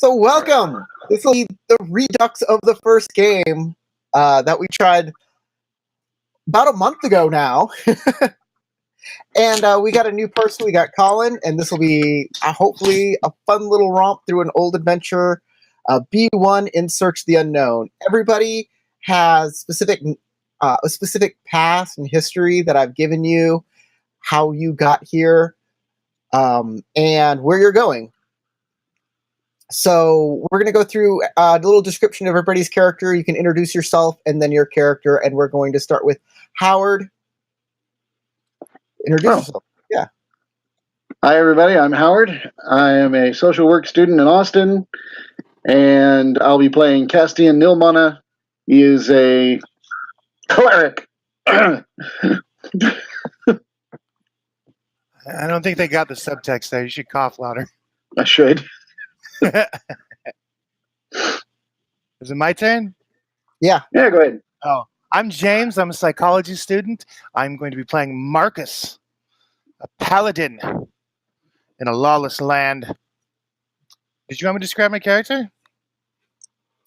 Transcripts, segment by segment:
So welcome. This will be the redux of the first game that we tried about a month ago now. And we got a new person. We got Colin, and this will be hopefully a fun little romp through an old adventure. B1 in Search of the Unknown. Everybody has a specific past and history that I've given you, how you got here, and where you're going. So we're going to go through a little description of everybody's character. You can introduce yourself and then your character, and we're going to start with Howard. Introduce yourself. Yeah. Hi, everybody. I'm Howard. I am a social work student in Austin, and I'll be playing Castian Nilmana. He is a cleric. I don't think they got the subtext there. You should cough louder. I should. Is it my turn? Yeah, go ahead. Oh, I'm James. I'm a psychology student. I'm going to be playing Marcus, a paladin in a lawless land. Did you want me to describe my character?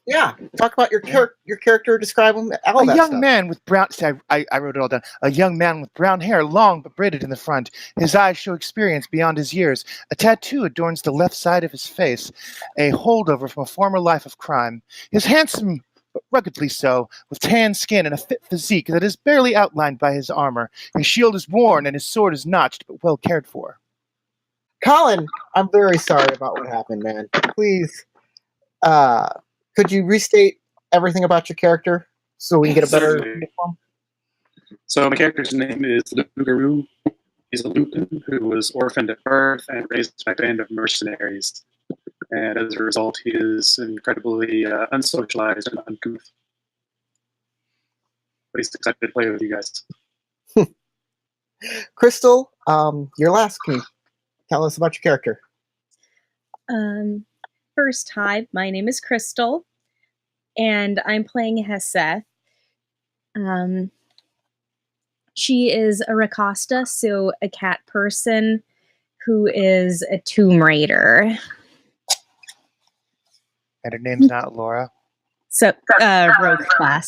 Yeah. Talk about your character. Describe him. All A young man with brown. I wrote it all down. A young man with brown hair, long but braided in the front. His eyes show experience beyond his years. A tattoo adorns the left side of his face, a holdover from a former life of crime. His handsome, but ruggedly so, with tan skin and a fit physique that is barely outlined by his armor. His shield is worn and his sword is notched, but well cared for. Colin, I'm very sorry about what happened, man. Please, could you restate everything about your character so we can get a better uniform? So my character's name is Lugaroo. He's a Lucan who was orphaned at birth and raised by a band of mercenaries. And as a result, he is incredibly unsocialized and uncouth. But he's excited to play with you guys. Crystal, you're last. Can you tell us about your character? First, hi, my name is Crystal, and I'm playing Heseth. She is a Rakasta, so a cat person who is a tomb raider. And her name's not Laura. So, rogue class.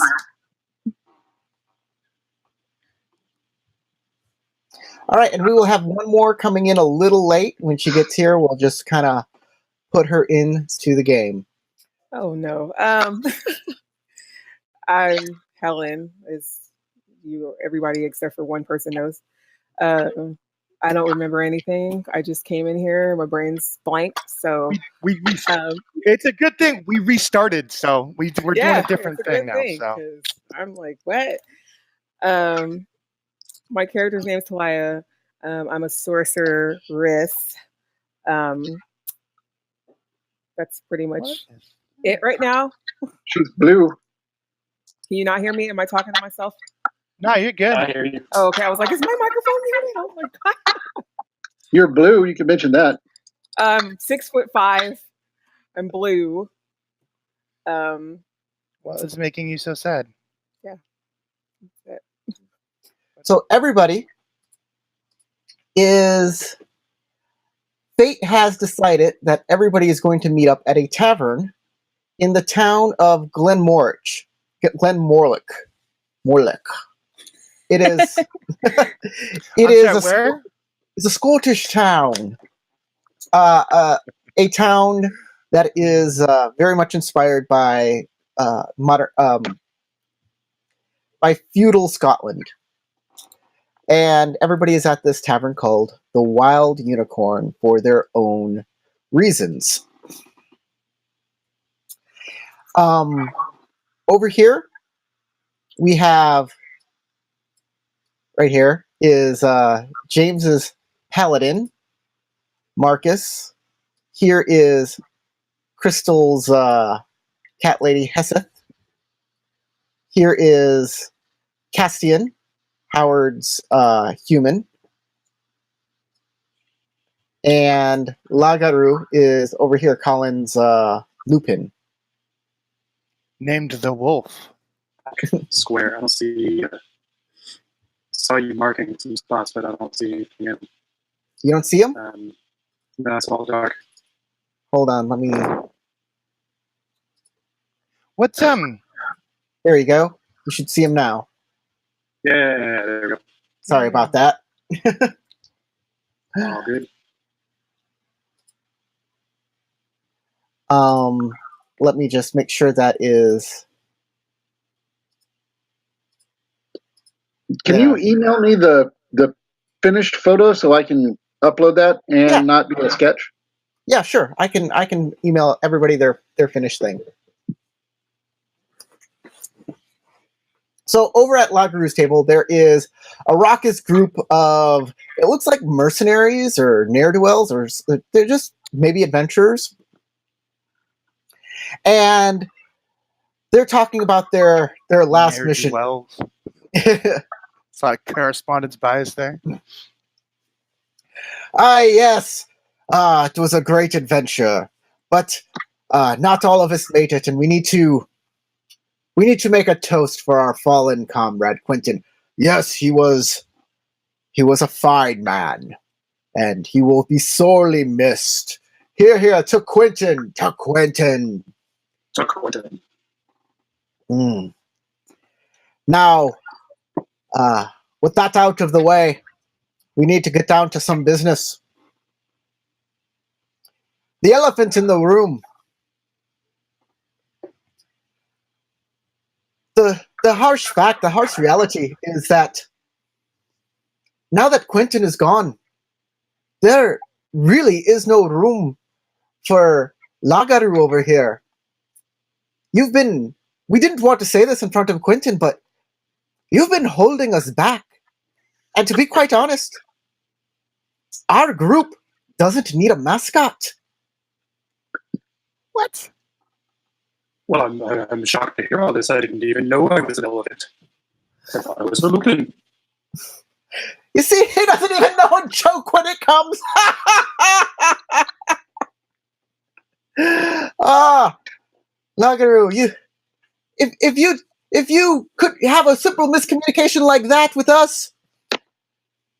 All right, and we will have one more coming in a little late. When she gets here, we'll just kind of put her into the game. Oh no. I'm Helen, as everybody except for one person knows. I don't remember anything. I just came in here. My brain's blank. So it's a good thing we restarted. So we're doing a different thing now. So I'm like, what? My character's name's Talia. I'm a sorceress. That's pretty much it right now. She's blue. Can you not hear me? Am I talking to myself? No, you're good. I hear you. Oh, okay. I was like, is my microphone muted? Oh my god. You're blue. You can mention that. 6'5". I'm blue. What is making you so sad? Yeah. That's it. So everybody Fate has decided that everybody is going to meet up at a tavern in the town of Glenmorlich. It is. Where? It's a Scottish town. A town that is very much inspired by by feudal Scotland. And everybody is at this tavern called the Wild Unicorn for their own reasons. Over here, we have, right here, is James's paladin, Marcus. Here is Crystal's cat lady, Heseth. Here is Castian, Howard's human. And Lagaru is over here, Colin's Lupin. Named the Wolf. Square. I don't see. Saw you marking some spots, but I don't see anything. You don't see him? No, it's all dark. Hold on, let me What's There you go. You should see him now. Yeah, there we go. Sorry about that. All good. Let me just make sure that is. Can you email me the finished photo so I can upload that and not be a sketch? Yeah, sure. I can email everybody their finished thing. So over at Laguru's table, there is a raucous group of, it looks like mercenaries or ne'er-do-wells, or they're just maybe adventurers. And they're talking about their last mission. Wells. Saw a correspondence bias there. Yes. It was a great adventure. But not all of us made it, and we need to make a toast for our fallen comrade, Quentin. Yes, he was a fine man, and he will be sorely missed. Here, to Quentin, to Quentin. To Quentin. Now, with that out of the way, we need to get down to some business. The elephant in the room. The harsh fact, the harsh reality is that now that Quentin is gone, there really is no room for Lagaru over here. We didn't want to say this in front of Quentin, but you've been holding us back. And to be quite honest, our group doesn't need a mascot. What? Well, I'm shocked to hear all this. I didn't even know I was an elephant. I thought I was a lupin. You see, he doesn't even know a joke when it comes. Lagaru, if you could have a simple miscommunication like that with us,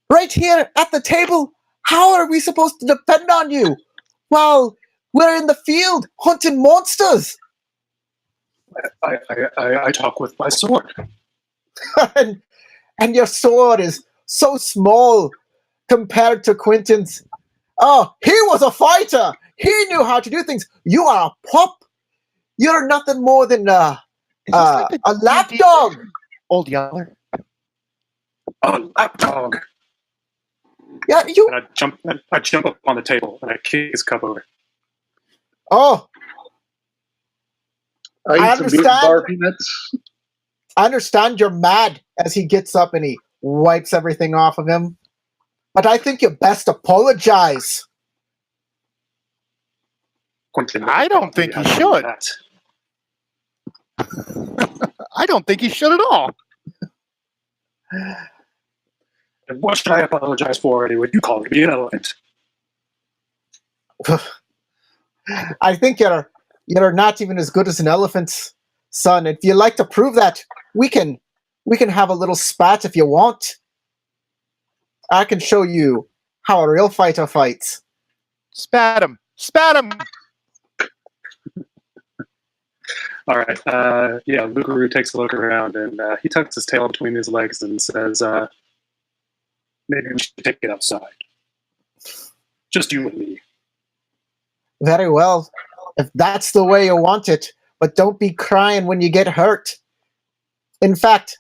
right here at the table, how are we supposed to depend on you while we're in the field hunting monsters? I talk with my sword. and your sword is so small compared to Quentin's. Oh, he was a fighter. He knew how to do things. You are a pup. You're nothing more than a lapdog. Old Yeller. A lapdog. Yeah, you. And I jump up on the table and I kick his cup over. Oh, I eat some beef bar peanuts. I understand you're mad as he gets up and he wipes everything off of him. But I think you best apologize. Quentin, I don't think he should. I don't think he should at all. And what should I apologize for anyway? You call me an elephant. I think you're not even as good as an elephant's son. If you'd like to prove that, we can have a little spat if you want. I can show you how a real fighter fights. Spat him. Spat him. All right. Lukaru takes a look around and he tucks his tail between his legs and says, maybe we should take it outside. Just you and me. Very well, if that's the way you want it, but don't be crying when you get hurt. In fact,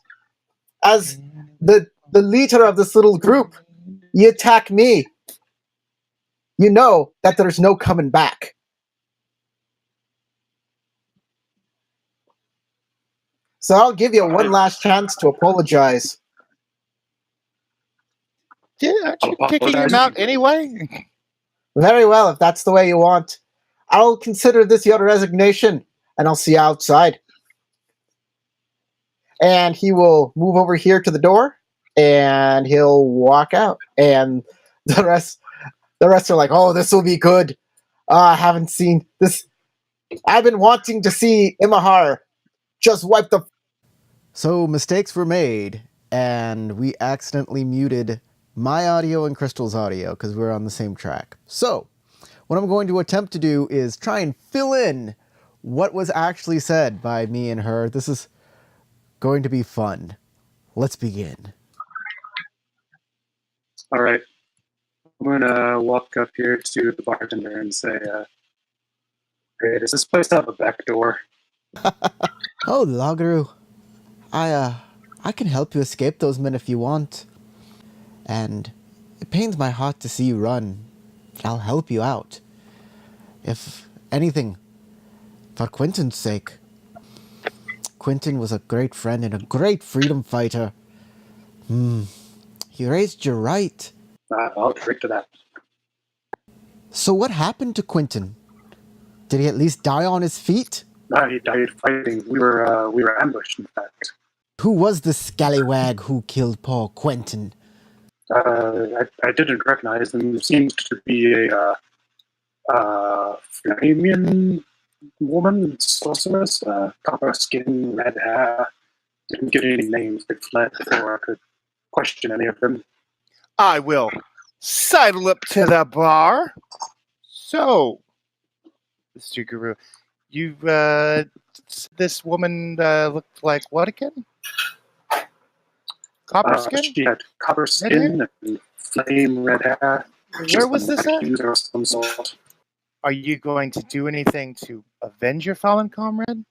as the leader of this little group, you attack me. You know that there's no coming back. So I'll give you one last chance to apologize. Yeah, aren't you kicking him out anyway? Very well, if that's the way you want. I'll consider this your resignation, and I'll see you outside. And he will move over here to the door, and he'll walk out. And the rest are like, oh, this will be good. I haven't seen this. I've been wanting to see Imahar just wipe the... So mistakes were made, and we accidentally muted my audio and Crystal's audio because we're on the same track. So what I'm going to attempt to do is try and fill in what was actually said by me and her. This is going to be fun. Let's begin. All right. I'm going to walk up here to the bartender and say, hey, does this place have a back door? Oh, Lagaru. I can help you escape those men if you want. And it pains my heart to see you run. I'll help you out. If anything, for Quentin's sake. Quentin was a great friend and a great freedom fighter. He raised you right. I'll drink to that. So what happened to Quentin? Did he at least die on his feet? He died fighting. We were ambushed, in fact. Who was the scallywag who killed poor Quentin? I didn't recognize him. He seems to be a Flamian woman, sorceress, copper skin, red hair. Didn't get any names. They fled before I could question any of them. I will sidle up to the bar. So, Mr. Guru, this woman looked like what again? Copper skin? She had copper skin and flame red hair. Where was this at? Accuser of some sort. Are you going to do anything to avenge your fallen comrade? Am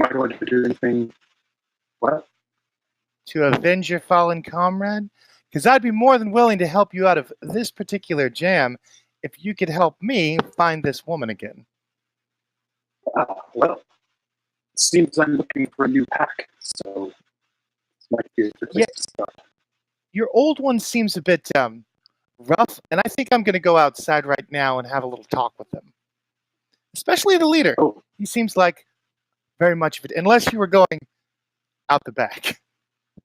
I going to do anything? What? To avenge your fallen comrade? Because I'd be more than willing to help you out of this particular jam if you could help me find this woman again. Well, it seems I'm looking for a new pack, so this might be a good place to start. Your old one seems a bit rough, and I think I'm going to go outside right now and have a little talk with them. Especially the leader. Oh. He seems like very much of it, unless you were going out the back.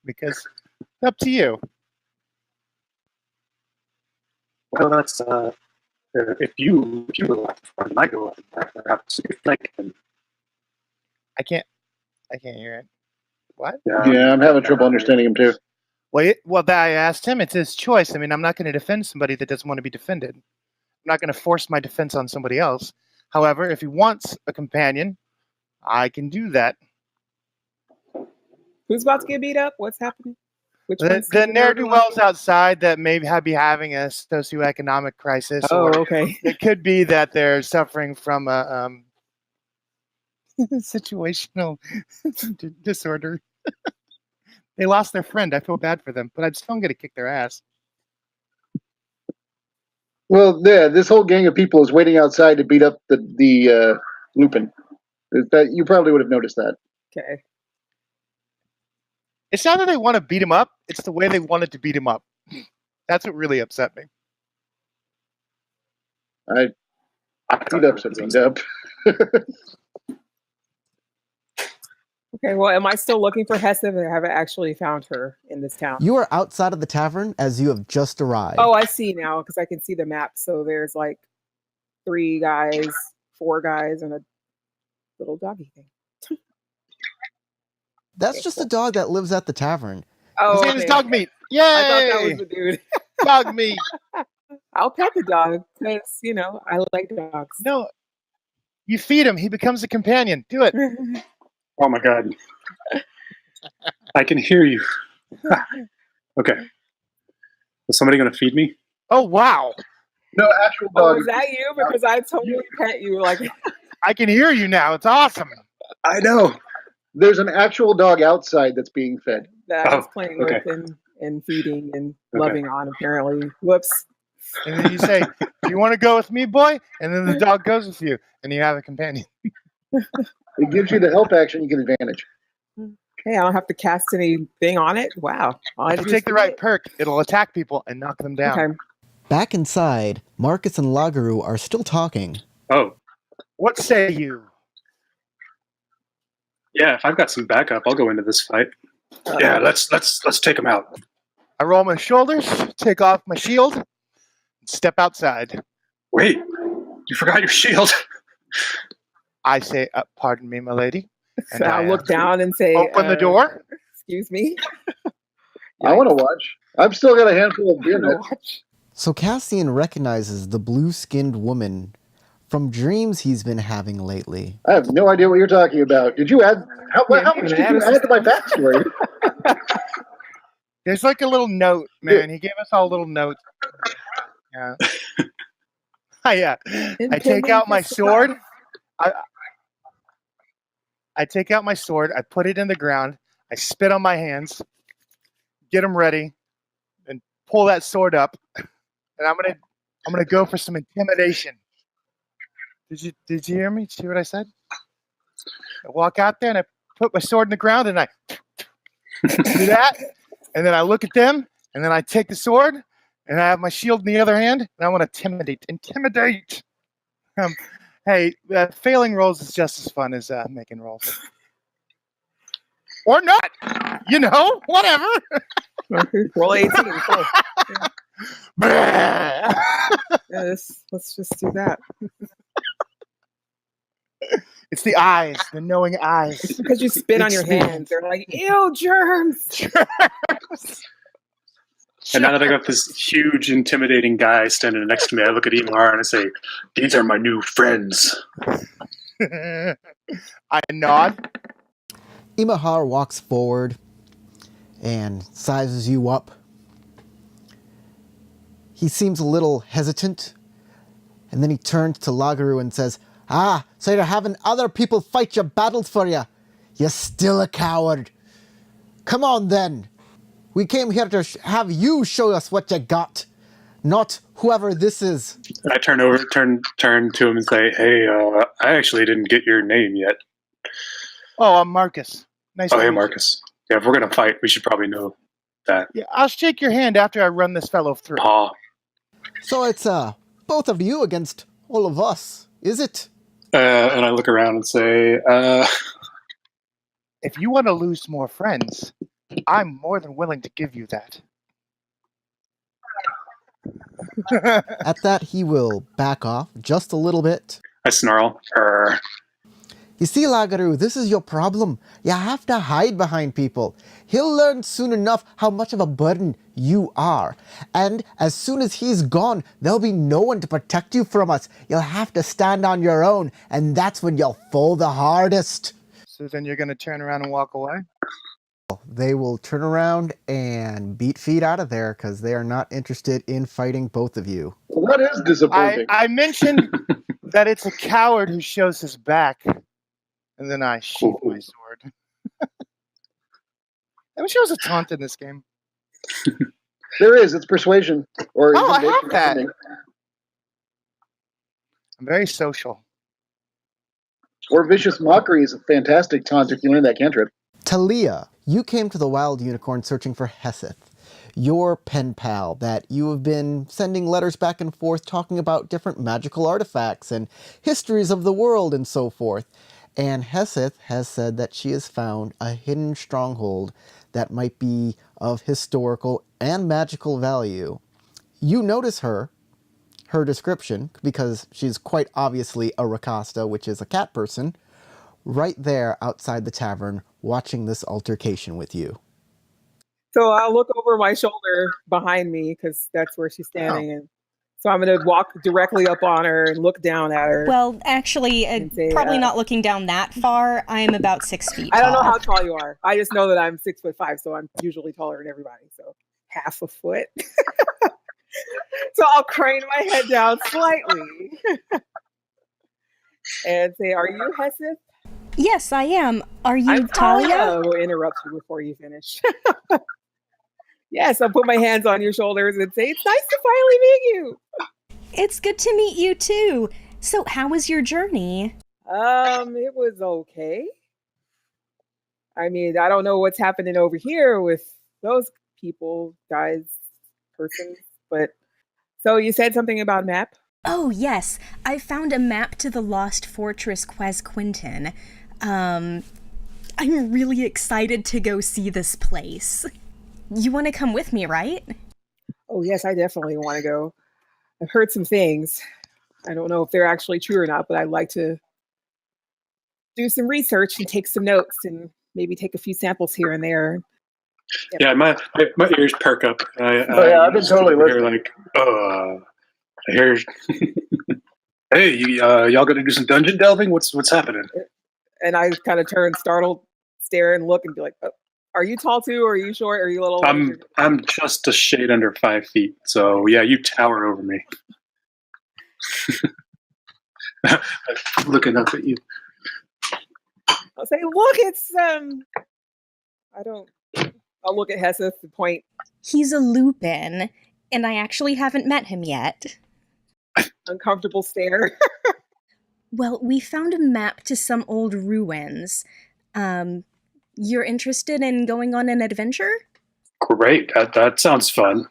Because it's up to you. Well, that's if you would like to find my go perhaps you flank him. I can't hear it. What? Yeah, I'm having trouble understanding him too. Well, I asked him. It's his choice. I mean, I'm not going to defend somebody that doesn't want to be defended. I'm not going to force my defense on somebody else. However, if he wants a companion, I can do that. Who's about to get beat up? What's happening? The ne'er-do-wells outside that may be having a socioeconomic crisis. Oh, okay. It could be that they're suffering from a situational disorder. They lost their friend. I feel bad for them, but I'm still going to kick their ass. Well, yeah, this whole gang of people is waiting outside to beat up the Lupin. That you probably would have noticed that. Okay. It's not that they want to beat him up. It's the way they wanted to beat him up. That's what really upset me. Beat up. Okay, well, am I still looking for Hesed, or have I actually found her in this town? You are outside of the tavern as you have just arrived. Oh, I see now, because I can see the map. So there's like 3 guys, 4 guys, and a little doggy thing. That's just a dog that lives at the tavern. Oh, His name is Dog Meat. Yay! I thought that was the dude. Dog Meat. I'll pet the dog because, I like dogs. No, you feed him. He becomes a companion. Do it. Oh my god. I can hear you. Okay. Is somebody going to feed me? Oh, wow. No, actual Oh, dog. is that you? Because I totally pet you. Like, I can hear you now. It's awesome. I know. There's an actual dog outside that's being fed. that I was playing with and feeding and loving on, apparently. Whoops. And then you say, do you want to go with me, boy? And then the dog goes with you, and you have a companion. It gives you the help action, you get advantage. Hey, I don't have to cast anything on it. Wow. If you take the right perk, it'll attack people and knock them down. Okay. Back inside, Marcus and Lagaru are still talking. Oh, What say you? yeah. If I've got some backup, I'll go into this fight. Yeah, let's take him out. I roll my shoulders, take off my shield, and step outside. Wait, you forgot your shield. I say, pardon me, my lady. So I'll look down and say, Open the door. Excuse me. I want to watch. I've still got a handful of beer nuts. So Cassian recognizes the blue-skinned woman from dreams he's been having lately. I have no idea what you're talking about. Did you add? How much did you add to my backstory? There's like a little note, man. He gave us all little notes. Yeah. Yeah. I take out my sword. I take out my sword. I put it in the ground. I spit on my hands. Get them ready, and pull that sword up. And I'm gonna go for some intimidation. Did you hear me? Did you hear what I said? I walk out there and I put my sword in the ground and I do that, and then I look at them, and then I take the sword, and I have my shield in the other hand, and I want to intimidate. Hey, failing rolls is just as fun as making rolls, or not. Whatever. Roll 18. Cool. Yeah. Let's just do that. It's the eyes, the knowing eyes. It's because you spit on your hands. They're like, ew, germs. And now that I got this huge, intimidating guy standing next to me, I look at Imar and I say, "These are my new friends." I nod. Imahar walks forward and sizes you up. He seems a little hesitant, and then he turns to Lagaru and says, so you're having other people fight your battles for you. You're still a coward. Come on then. We came here to have you show us what you got, not whoever this is. And I turn to him and say, "Hey, I actually didn't get your name yet." Oh, I'm Marcus. Nice. Oh, hey, Marcus. Yeah, if we're gonna fight, we should probably know that. Yeah, I'll shake your hand after I run this fellow through. Paw. So it's both of you against all of us, is it? And I look around and say, If you want to lose more friends, I'm more than willing to give you that. At that, he will back off just a little bit. I snarl. You see, Lagaru, this is your problem. You have to hide behind people. He'll learn soon enough how much of a burden you are. And as soon as he's gone, there'll be no one to protect you from us. You'll have to stand on your own, and that's when you'll fall the hardest. So then you're going to turn around and walk away? They will turn around and beat feet out of there because they are not interested in fighting both of you. Well, that is disappointing. I mentioned that it's a coward who shows his back. And then I sheath my sword. I wish there was a taunt in this game. There is. It's persuasion. Or I have that. I'm very social. Or vicious mockery is a fantastic taunt if you learn that cantrip. Talia, you came to the Wild Unicorn searching for Heseth, your pen pal that you have been sending letters back and forth talking about different magical artifacts and histories of the world and so forth. And Heseth has said that she has found a hidden stronghold that might be of historical and magical value. You notice her description, because she's quite obviously a Rakasta, which is a cat person, right there outside the tavern watching this altercation with you. So I'll look over my shoulder behind me because that's where she's standing. And so I'm going to walk directly up on her and look down at her. Well, actually, say, probably not looking down that far. I am about 6 feet I don't know tall. how tall you are. I just know that I'm 6'5", so I'm usually taller than everybody. So half a foot. So I'll crane my head down slightly and say, "Are you Heseth?" Yes, I am. Are you I'm Talia? We'll interrupt you before you finish. Yes, I'll put my hands on your shoulders and say, "It's nice to finally meet you." It's good to meet you too. So how was your journey? It was okay. I mean, I don't know what's happening over here with those people, guys, persons, but so you said something about map? Oh, yes. I found a map to the lost fortress Quasquenton. I'm really excited to go see this place. You want to come with me, right? Oh, yes, I definitely want to go. I've heard some things. I don't know if they're actually true or not, but I'd like to do some research and take some notes and maybe take a few samples here and there. Yep. Yeah, my ears perk up. I've been totally listening. Like, I hear. Hey, y'all gonna do some dungeon delving? What's happening? And I kind of turn startled, stare and look and be like, oh, are you tall too? Or are you short? Are you little? I'm just a shade under 5 feet, so yeah, you tower over me. I'm looking up at you. I'll say, look, it's I'll look at Heseth and point. He's a Lupin, and I actually haven't met him yet. Uncomfortable stare. Well, we found a map to some old ruins. You're interested in going on an adventure? Great, that sounds fun.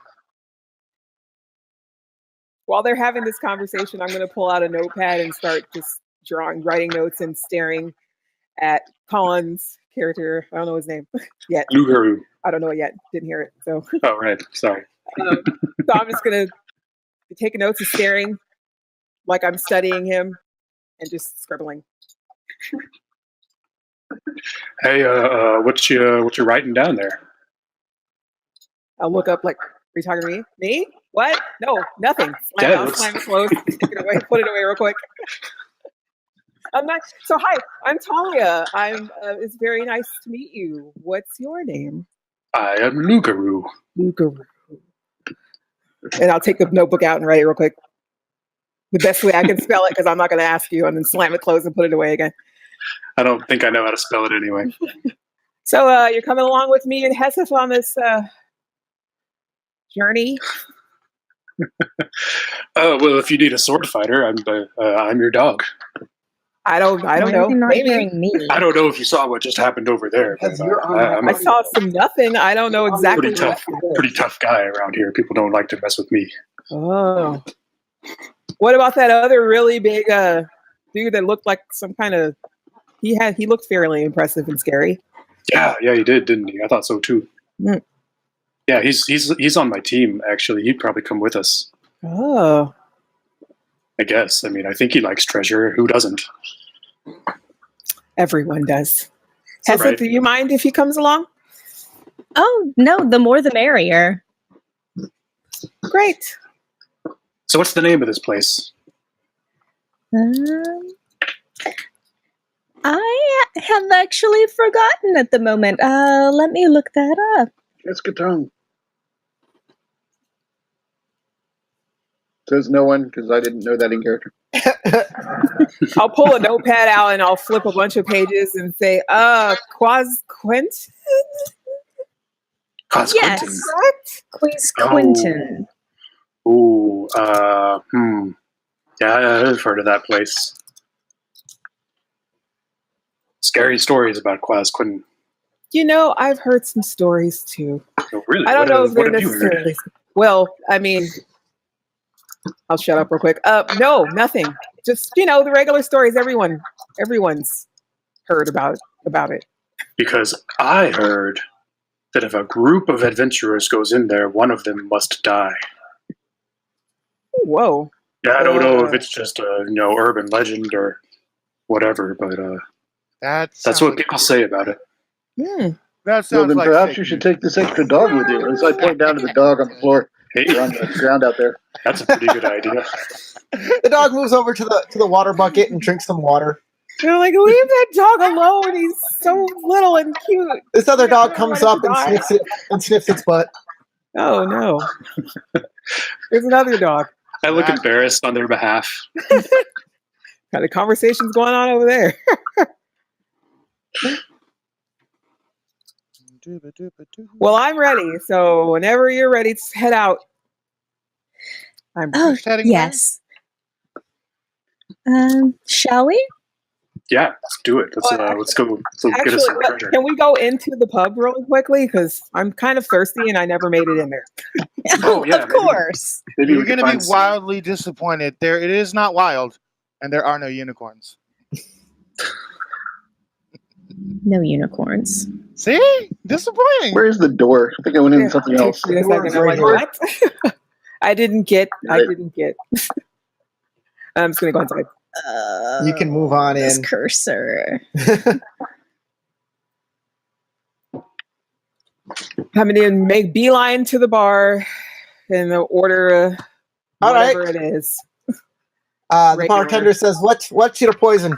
While they're having this conversation, I'm going to pull out a notepad and start just writing notes and staring at Colin's character. I don't know his name yet. Lugaru. I don't know it yet. Didn't hear it. So. Oh, right. Sorry. So I'm just going to be taking notes and staring like I'm studying him and just scribbling. Hey, what you writing down there? I'll look up like, are you talking to me? Me? What? No, nothing. Slam it close. Put it away real quick. I'm not. So hi, I'm Talia. It's very nice to meet you. What's your name? I am Lugaru. Lugaru. And I'll take the notebook out and write it real quick. The best way I can spell it, because I'm not going to ask you, and then slam it closed and put it away again. I don't think I know how to spell it anyway. So you're coming along with me and Heseth on this journey? Well, if you need a sword fighter, I'm your dog. I don't know. Maybe. Me. I don't know if you saw what just happened over there. But, I saw some nothing. I don't know exactly. Pretty tough guy around here. People don't like to mess with me. Oh. What about that other really big dude that looked like some kind of? He looked fairly impressive and scary. Yeah, he did, didn't he? I thought so too. Mm. Yeah, he's on my team. Actually, he'd probably come with us. Oh. I guess. I mean, I think he likes treasure. Who doesn't? Everyone does. Heseth, Right. do you mind if he comes along? Oh, no, the more the merrier. Great. So what's the name of this place? I have actually forgotten at the moment. Let me look that up. Quasquenton. Says no one, because I didn't know that in character. I'll pull a notepad out and I'll flip a bunch of pages and say, Quasquenton? Quasquenton. Yes. Correct? Quasquenton. Ooh, yeah, I've heard of that place. Scary stories about Quasquenton. You know, I've heard some stories too. Oh, really? I don't know if they're what have you heard? necessarily. Well, I mean, I'll shut up real quick. No, nothing. Just, the regular stories everyone's heard about it. Because I heard that if a group of adventurers goes in there, one of them must die. Whoa. Yeah, I don't know if it's just a urban legend or whatever, but that's what people say about it. Hmm. That sounds Well, then like perhaps fake you should news. take this extra dog with you. As I point down to the dog on the floor Hey, or on the ground out there. that's a pretty good idea. The dog moves over to the water bucket and drinks some water. They're like, leave that dog alone. He's so little and cute. This other dog I comes don't up want it to and sniffs its butt. Oh, no. There's another dog. I look embarrassed on their behalf. Kind of conversations going on over there. Well, I'm ready. So whenever you're ready, head out. Oh, Heading yes. Shall we? Yeah, let's do it. Let's go. Let's get us Actually, some treasure. can we go into the pub really quickly? Because I'm kind of thirsty and I never made it in there. Oh, yeah, Of maybe- course. Maybe You're we can going to be find some- wildly disappointed. It is not wild, and there are no unicorns. No unicorns. See? Disappointing. Where's the door? I think I went into something else. Wait a Door's second, I'm right like, here. what? I didn't get. I'm just going to go inside. You can move on This in. cursor. I'm going to make beeline to the bar and order All right. whatever it is. The bartender says, "What's your poison?"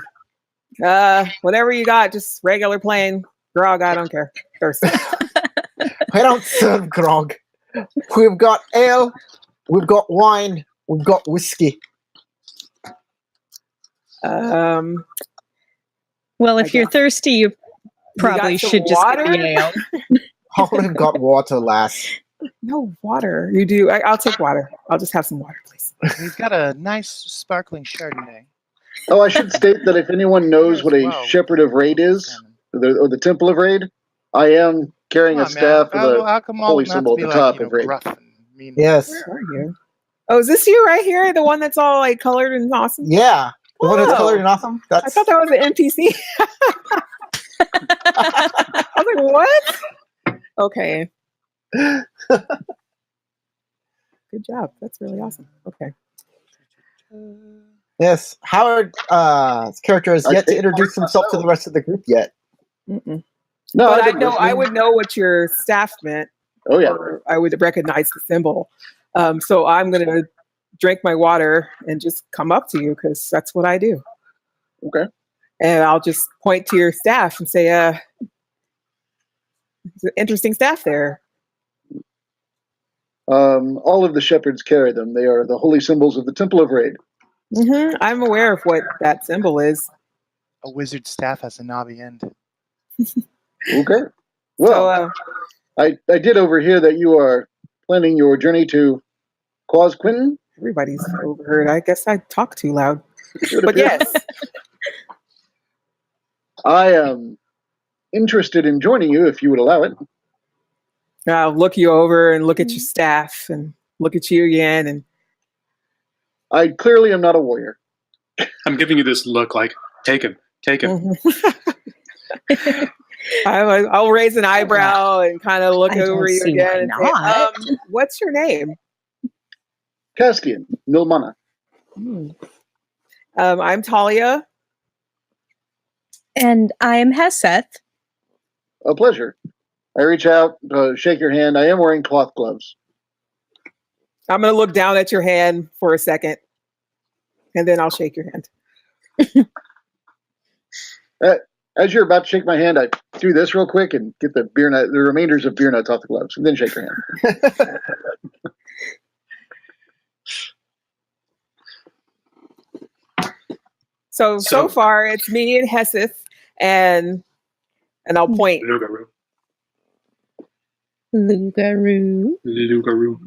Whatever you got, just regular plain grog. I don't care. Thirsty. I don't serve grog. We've got ale, we've got wine, we've got whiskey. Well, I if you're guess. thirsty, you probably got some should just get water? the ale. Oh, we've got water, lass. No water. You do. I'll take water. I'll just have some water, please. We've got a nice sparkling Chardonnay. Oh, I should state that if anyone knows what a Well, Shepherd of Raid is, salmon. or the Temple of Raid, I am carrying Come a on, staff man. with a How come all holy of them have symbol to at be the like, top of Raid. gruff and mean? Yes. Where are you? Oh, is this you right here? The one that's all like colored and awesome? Yeah. The one that's Whoa. colored and awesome. I thought that was an NPC. I was like, what? Okay. Good job. That's really awesome. Okay. Yes. Howard's character has yet to introduce himself to the rest of the group yet. Mm-mm. No, But I've been I listening. would know what your staff meant. Oh yeah. Or I would recognize the symbol. So I'm going to drink my water and just come up to you because that's what I do. Okay. And I'll just point to your staff and say, "It's an interesting staff there." All of the shepherds carry them. They are the holy symbols of the Temple of Raid. Mm-hmm. I'm aware of what that symbol is. A wizard staff has a knobby end. Okay. Well, I did overhear that you are planning your journey to Quasquenton. Everybody's overheard. I guess I talk too loud. It But appears. yes. I am interested in joining you if you would allow it. I'll look you over and look at your staff and look at you again. And I clearly am not a warrior. I'm giving you this look like, take him, take him. I'll raise an eyebrow and kind of look I don't over you see again and why say, what's your name? Castian, Nilmana. I'm Talia. And I'm Heseth. A pleasure. I reach out, shake your hand. I am wearing cloth gloves. I'm going to look down at your hand for a second, and then I'll shake your hand. As you're about to shake my hand, I do this real quick and get the remainders of beer nuts off the gloves, and then shake your hand. So far, it's me and Heseth, and I'll point. Lugaroo. Lugaroo. Lugaroo.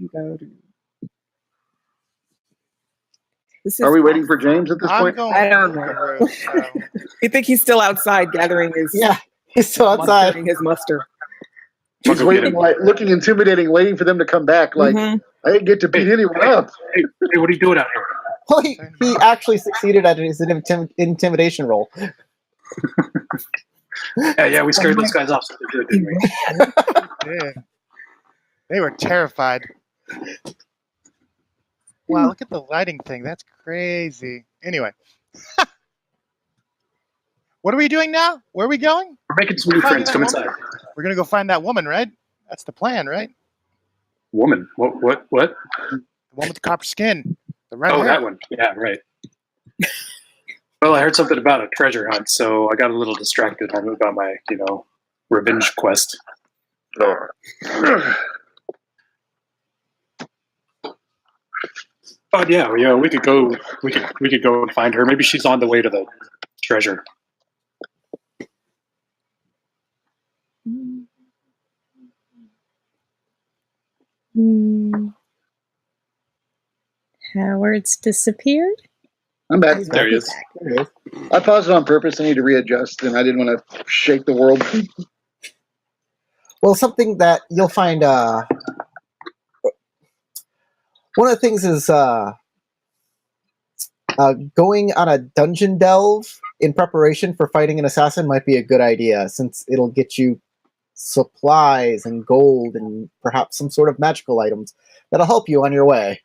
Are we waiting for James at this I'm point? going I don't know. Lugaroo, so. You think he's still outside gathering his Yeah, he's still outside. mustering his muster? He's I'll go waiting, get him. like looking intimidating, waiting for them to come back. Like Mhm. I didn't get to beat anyone up. Hey, what are you doing out here? Well, he actually succeeded at his intimidation roll. Yeah, we scared those guys off so good, didn't we? Yeah. They were terrified. Wow, look at the lighting thing. That's crazy. Anyway. What are we doing now? Where are we going? We're making some new friends. Come inside. We're going to go find that woman, right? That's the plan, right? Woman. What? The one with the copper skin. The red hair. That one. Yeah, right. Well, I heard something about a treasure hunt, so I got a little distracted about my, revenge quest. But yeah, we could go. We could go and find her. Maybe she's on the way to the treasure. Howard's disappeared. I'm back. There he is. There he is. I paused it on purpose. I need to readjust, and I didn't want to shake the world. Well, something that you'll find. One of the things is going on a dungeon delve in preparation for fighting an assassin might be a good idea, since it'll get you supplies and gold and perhaps some sort of magical items that'll help you on your way.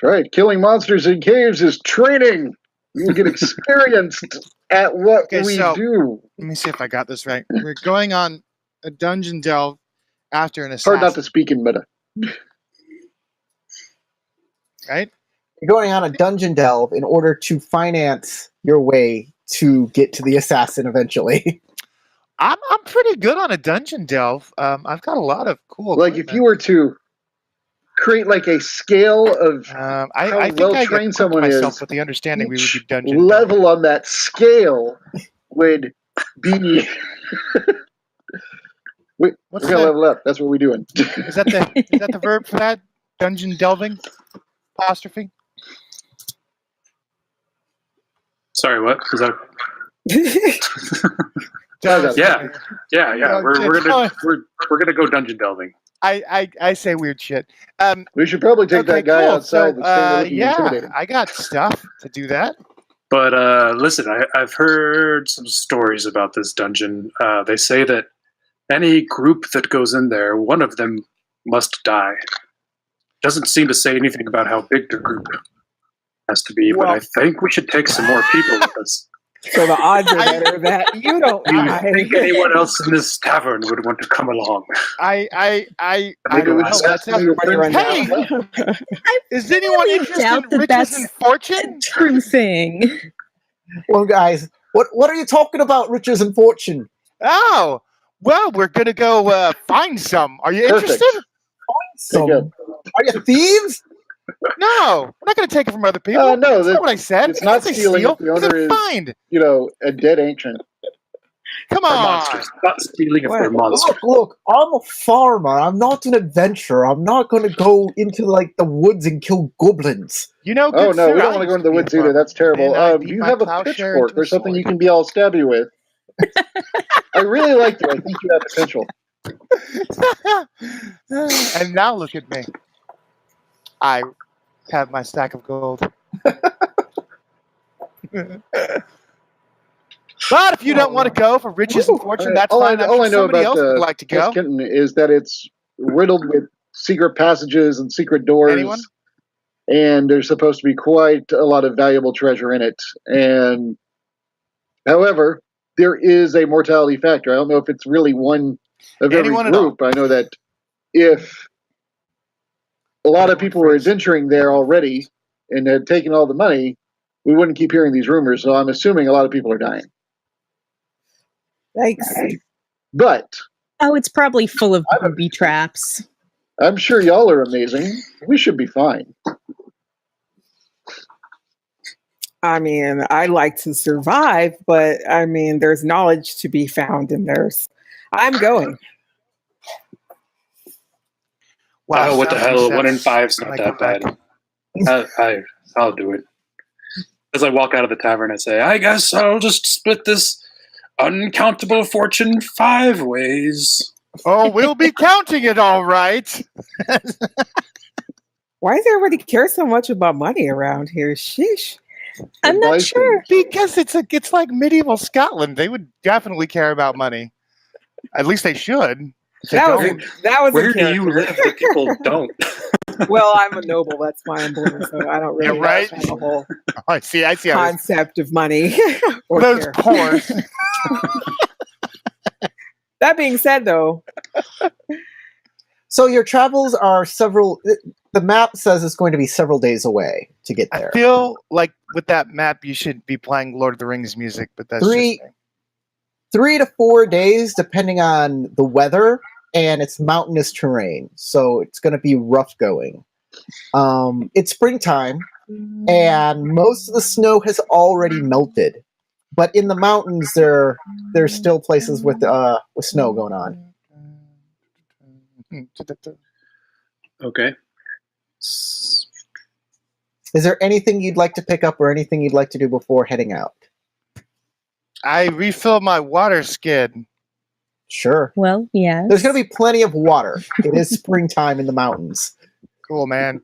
That's right. Killing monsters in caves is training. You get experienced at what Okay, we so- do. Let me see if I got this right. We're going on a dungeon delve after an It's hard assassin, not to speak in meta. right? You're going on a dungeon delve in order to finance your way to get to the assassin eventually. I'm pretty good on a dungeon delve. I've got a lot of cool. Like if you were to create like a scale of I how think well I trained equipped someone myself is, with the understanding we would be each dungeon level on that scale would be. We're gonna level up. That's what we're doing. Is that the verb for that? Dungeon delving? Apostrophe? Sorry, what? Is that? Yeah. We're gonna go dungeon delving. I say weird shit. We should probably take that guy outside. So, that's looking intimidating. I got stuff to do that. But listen, I've heard some stories about this dungeon. They say that any group that goes in there, one of them must die. Doesn't seem to say anything about how big the group has to be, but I think we should take some more people with us. So the odds are better that you don't Do you die. think anyone else in this tavern would want to come along? I Maybe don't we know. just That's have to not, run down. hey, is anyone interested doubt in that riches that's and fortune? a true thing. Well, guys, what are you talking about, riches and fortune? Oh, well, we're gonna go find some. Are you Perfect. interested? Some, are you thieves? No, we're not gonna take it from other people. No, That's not what I said. it's not I didn't say stealing steal. if the I said owner is- find. A dead ancient. Come They're on. monsters. Not stealing if they're monsters. Look, I'm a farmer. I'm not an adventurer. I'm not going to go into like the woods and kill goblins. You know, Oh good no, sir, we I don't want to go used into the be a woods either. farmer, That's terrible. and I Do beat you my have a plowshare pitchfork into a or something sword. you can be all stabby with? I really like you. I think you have potential. And now look at me. I have my stack of gold. But if you don't want to go for riches and fortune, that's fine. I'm all sure I know somebody about else would like to go. Quasquenton is that it's riddled with secret passages and secret doors. Anyone? And there's supposed to be quite a lot of valuable treasure in it. And however, there is a mortality factor. I don't know if it's really one of Anyone every at all? group. I know that if a lot of people were adventuring there already and had taken all the money, we wouldn't keep hearing these rumors. So I'm assuming a lot of people are dying. Thanks. But Oh, it's probably full of booby traps. I'm sure y'all are amazing. We should be fine. I mean, I like to survive, but I mean, there's knowledge to be found in theirs. I'm going. Wow, Oh, what the sounds hell? 1 in sense. 5's not Like that I'm bad. I'll do it. As I walk out of the tavern, I say, I guess I'll just split this uncountable fortune 5 ways. Oh, we'll be counting it all right. Why does everybody care so much about money around here? Sheesh. I'm not sure. Because it's like medieval Scotland. They would definitely care about money. At least they should. That was Where a do you character. live that people don't? Well, I'm a noble. That's why I'm born. So I don't really Yeah, right? have a whole I see how this concept of money. or those care. pores. That being said, though, So your travels are several. The map says it's going to be several days away to get I there. feel like with that map, you should be playing Lord of the Rings music, but that's Three- just me. 3 to 4 days, depending on the weather, and it's mountainous terrain, so it's going to be rough going. It's springtime, and most of the snow has already melted, but in the mountains, there's still places with snow going on. Okay. Is there anything you'd like to pick up or anything you'd like to do before heading out? I refill my water skid. Sure. Well, yes. There's going to be plenty of water. It is springtime in the mountains. Cool, man.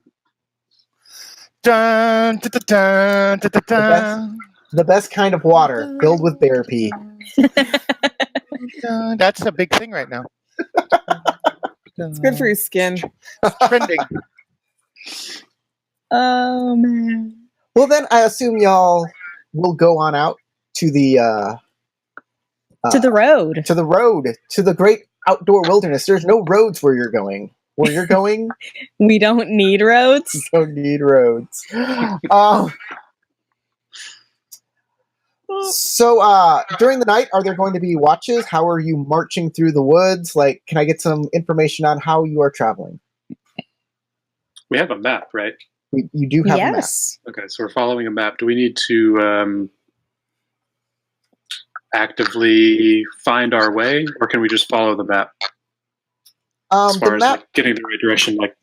Dun, dun, dun, dun, dun, dun, The best kind of water, filled with bear pee. dun. That's a big thing right now. it's good for your skin. Trending. Oh, man. Well, then I assume y'all will go on out to the To the road. to the road, to the great outdoor wilderness. There's no roads where you're going. where you're going. We don't need roads. Don't need roads. So during the night, are there going to be watches? How are you marching through the woods? Like, can I get some information on how you are traveling? We have a map, right? You do have Yes. Okay, so we're following a map. Do we need to actively find our way, or can we just follow the map? As far The as map, like, getting the right direction, like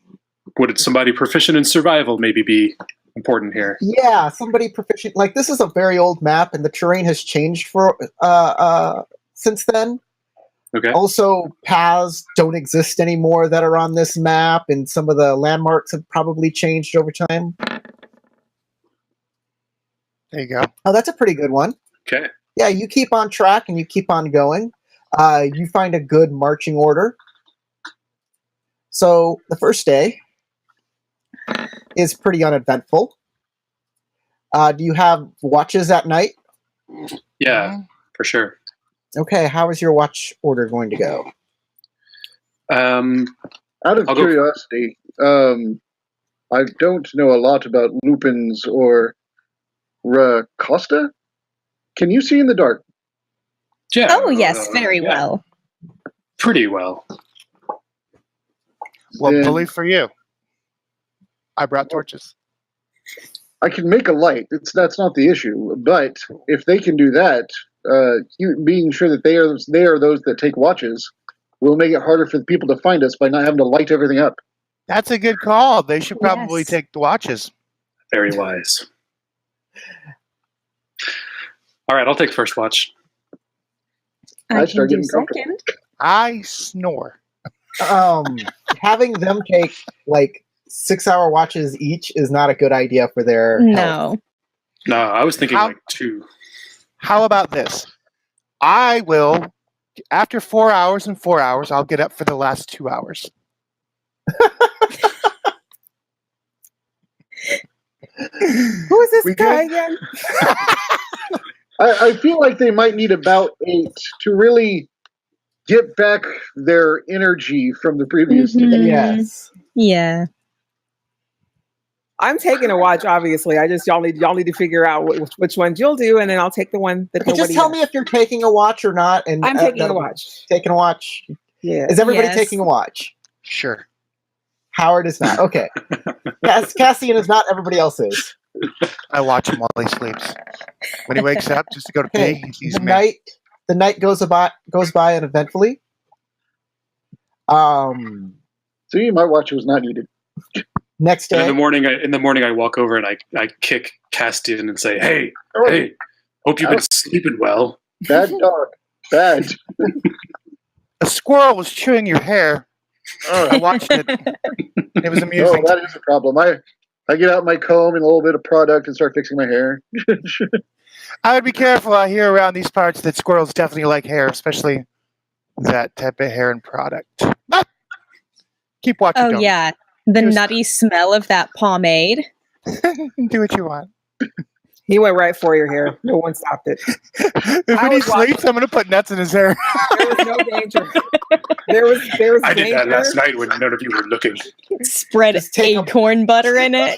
would somebody proficient in survival maybe be important here? yeah, somebody proficient. Like, this is a very old map, and the terrain has changed for since then. Okay. Also, paths don't exist anymore that are on this map, and some of the landmarks have probably changed over time. There you go. Oh, that's a pretty good one. Okay. Yeah, you keep on track and you keep on going. You find a good marching order. So the first day is pretty uneventful. Do you have watches at night? Yeah, for sure. Okay, how is your watch order going to go? Out of I'll go- curiosity, I don't know a lot about lupins or Costa. Can you see in the dark? Yeah. Oh, yes, very yeah, well. Pretty well. Well, Then bully for you. I brought torches. I can make a light. That's not the issue. But if they can do that, being sure that they are those that take watches, will make it harder for the people to find us by not having to light everything up. That's a good call. They should probably Yes. take the watches. Very wise. All right, I'll take first watch. I I can start do getting comfortable. second. I snore. Having them take like 6-hour watches each is not a good idea for their health. No. No, I was thinking How- like 2. How about this? I will, after 4 hours and 4 hours, I'll get up for the last 2 hours. Who is this We guy good? again? I feel like they might need about 8 to really get back their energy from the previous day. Mhm. Yes. Yeah. I'm taking a watch, obviously. I just y'all need to figure out which ones you'll do, and then I'll take the one that Hey, just nobody tell has. me if you're taking a watch or not. And I'm taking a that'll- watch. Taking a watch. Yeah. Is everybody Yes. taking a watch? Sure. Howard is not. Okay. Cassian is not. Everybody else is. I watch him while he sleeps. When he wakes up, just to go to pee, Okay. he sees The me. night goes by uneventfully. See, my watch was not needed. Next And day. in the morning, I walk over and I kick Castian and say, "Hey, Oh, hey, hope you've been sleeping well." bad dog. Bad. A squirrel was chewing your hair. I watched it. It was No, amusing. that is a problem. I get out my comb and a little bit of product and start fixing my hair. I would be careful out here around these parts that squirrels definitely like hair, especially that type of hair and product. Ah! Keep watching. Oh, don't. yeah. The Here's- nutty smell of that pomade. Do what you want. He went right for your hair. No one stopped it. When I he was watching- sleeps, I'm going to put nuts in his hair. There was no danger. There was I danger. did that last night when none of you were looking. Spread Just take a- acorn butter in it.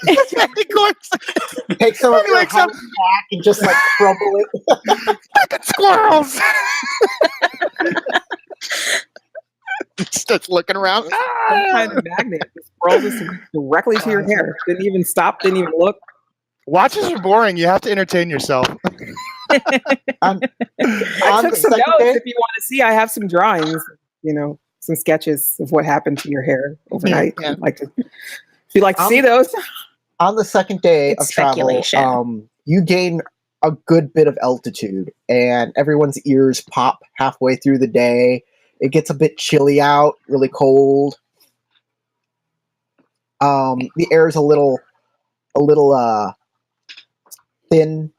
Take some of He your wakes up- honey back and just like crumble it. Fucking squirrels! Starts looking around. Some kind of magnet. Just rolled this directly to your hair. Didn't even stop. Didn't even look. Watches are boring. You have to entertain yourself. On I took the some second notes. day? If you want to see, I have some drawings. Some sketches of what happened to your hair overnight. Yeah. If you'd like to see those, On the second day It's of travel, speculation. you gain a good bit of altitude, and everyone's ears pop halfway through the day. It gets a bit chilly out, really cold. The air is a little thin,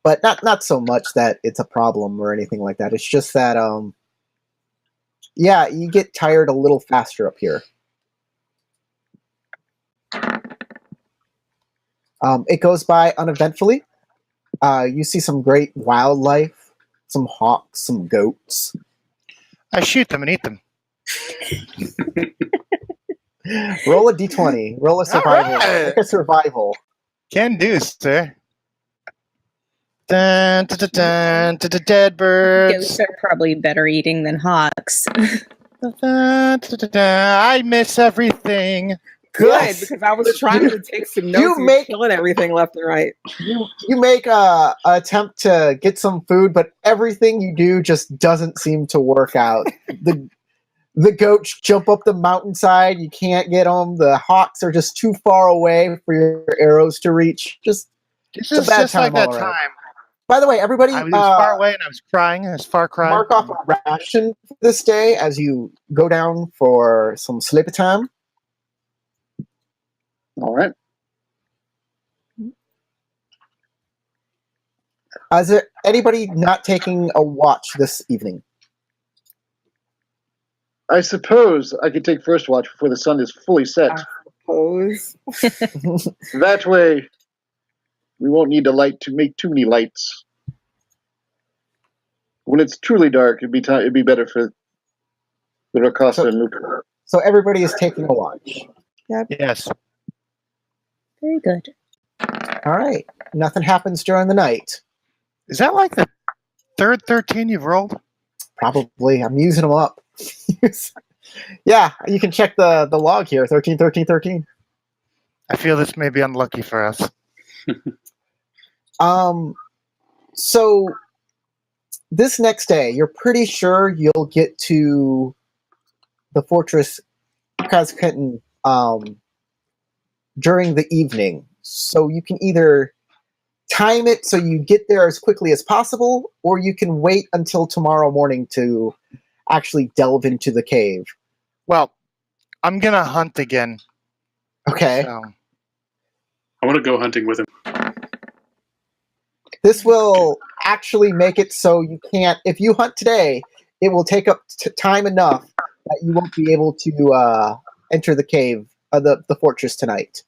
but not so much that it's a problem or anything like that. It's just that yeah, you get tired a little faster up here. It goes by uneventfully. You see some great wildlife, some hawks, some goats. I shoot them and eat them. Roll a d20. Roll a survival. right. Make a survival. Can do, sir. Dun, dun, dun, dun, dun, dun, dead birds. Ghosts are probably better eating than hawks. Dun, dun, dun, dun, dun. I miss everything. Good, Yes. because I was trying to take some notes. You You're make- killing everything left and right. You make a attempt to get some food, but everything you do just doesn't seem to work out. The goats jump up the mountainside. You can't get them. The hawks are just too far away for your arrows to reach. Just This It's a is bad just like time that all around. time. by the way, everybody, I was far away and I was crying. I was far crying. mark off a ration this day as you go down for some sleep time. All right. Is there anybody not taking a watch this evening? I suppose I could take first watch before the sun is fully set. Pose. That way, we won't need to make too many lights. When it's truly dark, it'd be better for the Rakasa and Luca. So everybody is taking a watch. Yes. Very good. All right. Nothing happens during the night. Is that like the third 13 you've rolled? Probably. I'm using them up. Yeah, you can check the log here. 13, 13, 13. I feel this may be unlucky for us. So this next day, you're pretty sure you'll get to the fortress Quasquenton during the evening. So you can either time it so you get there as quickly as possible, or you can wait until tomorrow morning to actually delve into the cave. Well, I'm going to hunt again. Okay. So. I want to go hunting with him. This will actually make it so you can't, if you hunt today, it will take up time enough that you won't be able to enter the cave, the fortress tonight.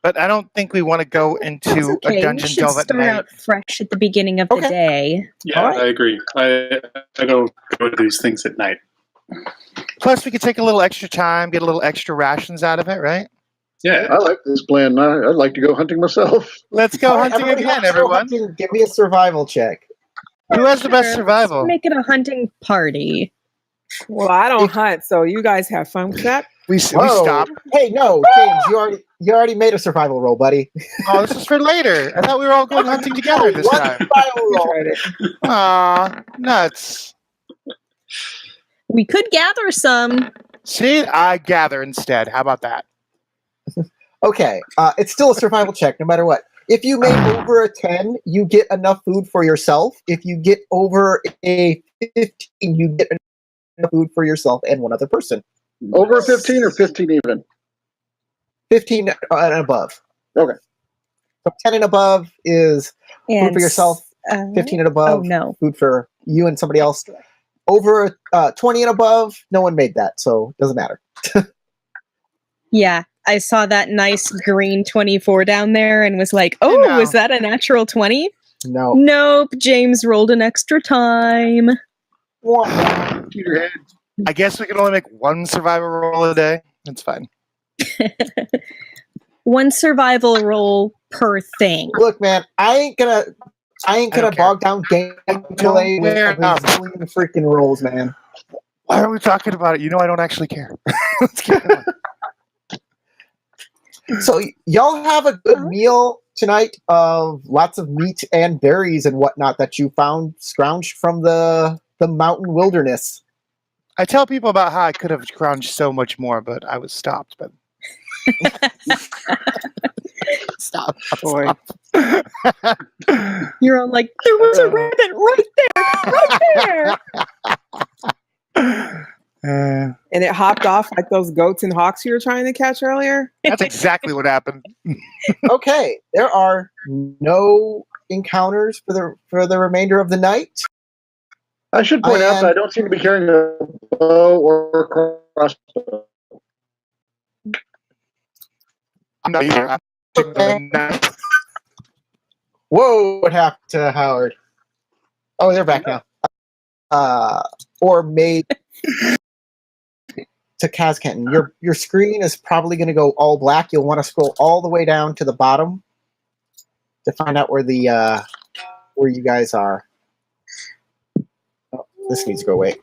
But I don't think we want to go It's into okay. a dungeon We should delve at start night. out fresh at the beginning of the Okay. day. Yeah, All right. I agree. I go to these things at night. Plus, we could take a little extra time, get a little extra rations out of it, right? Yeah. I like this plan. I'd like to go hunting myself. Let's go All right, hunting everybody again, let's go everyone. hunting. Give me a survival check. Who has the best Sure, survival? let's make it a hunting party. Well, I don't hunt, so you guys have fun with that. We Whoa. stop. Hey, no, James, you already made a survival roll, buddy. Oh, this is for later. I thought we were all going hunting together this One time. survival We roll. tried it. Aw, nuts. We could gather some. See, I gather instead. How about that? Okay, it's still a survival check, no matter what. If you make over a 10, you get enough food for yourself. If you get over a 15, you get enough food for yourself and one other person. Over 15 or 15 even? 15 and above. Okay. So 10 and above is food And for yourself. 15 and above, Oh no. food for you and somebody else. Over 20 and above, no one made that, so it doesn't matter. Yeah, I saw that nice green 24 down there and was like, oh, know. was that a natural 20? No. Nope, James rolled an extra time. Peterhead. I guess we can only make one survival roll a day. That's fine. One survival roll per thing. Look, man, I ain't gonna I don't care. bog down gameplay with Fair a enough. million freaking rolls, man. Why are we talking about it? You know I don't actually care. Let's get going. So y'all have a good meal tonight of lots of meat and berries and whatnot that you found scrounged from the mountain wilderness. I tell people about how I could have scrounged so much more, but I was stopped. But stop. Boy. Stop. You're all like, there was a rabbit right there. And it hopped off like those goats and hawks you were trying to catch earlier. That's exactly what happened. Okay, there are no encounters for the remainder of the night. I should point out that I don't seem to be carrying a bow or crossbow. I'm not either. I'm taking a nap. Whoa, what happened to Howard? Oh, they're back now. Or made to Quasquenton. Your screen is probably going to go all black. You'll want to scroll all the way down to the bottom to find out where the where you guys are. Oh, this needs to go away.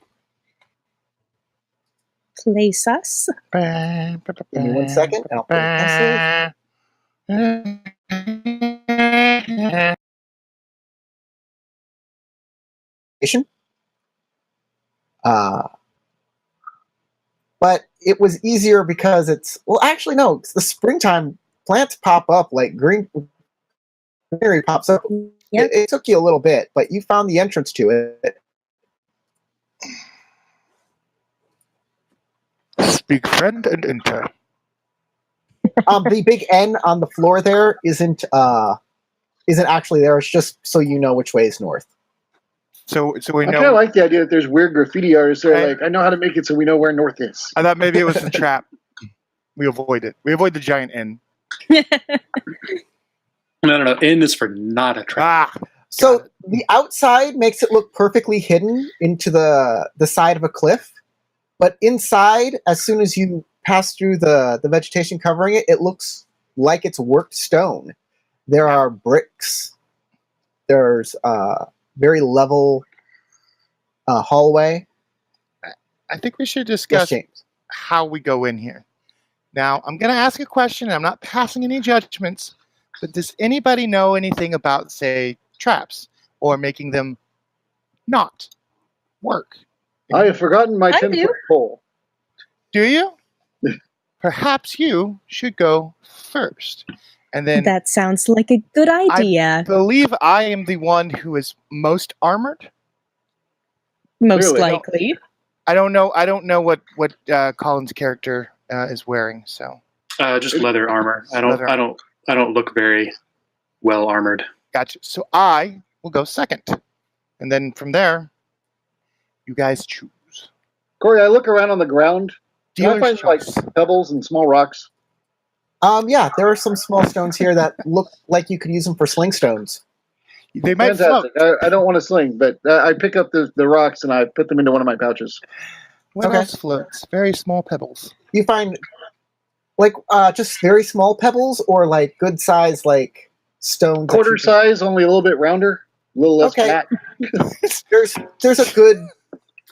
Place us. Give me 1 second, and I'll put a message. But it was easier because it's actually no. It's the springtime. Plants pop up like greenery pops up. Yep. It took you a little bit, but you found the entrance to it. Speak friend and enter. The big N on the floor there isn't actually there. It's just so you know which way is north. So we I know. kind of like the idea that there's weird graffiti artists that are like, I know how to make it so we know where north is. I thought maybe it was a trap. We avoid it. We avoid the giant N. No. N is for not a trap. So the outside makes it look perfectly hidden into the side of a cliff, but inside, as soon as you pass through the vegetation covering it, it looks like it's worked stone. There are bricks. There's very level hallway. I think we should discuss how we go in here. Now, I'm going to ask a question. I'm not passing any judgments, but does anybody know anything about, say, traps or making them not work? I have forgotten my I 10-foot pole. Do you? Perhaps you should go first. And then That sounds like a good idea. I believe I am the one who is most armored. Most Clearly. likely. I don't know what Colin's character is wearing. So Just leather armor. I Leather. don't look very well armored. gotcha. So I will go second, and then from there, you guys choose. Corey, I look around on the ground. Can I Dealer's find like choice. pebbles and small rocks? Yeah, there are some small stones here that look like you could use them for sling stones. They might float. Fantastic. I don't want to sling, but I pick up the rocks and I put them into one of my pouches. What Okay. else floats? Very small pebbles. You find like just very small pebbles or like good size like stones. that Quarter you can- size, only a little bit rounder, a little less Okay. fat.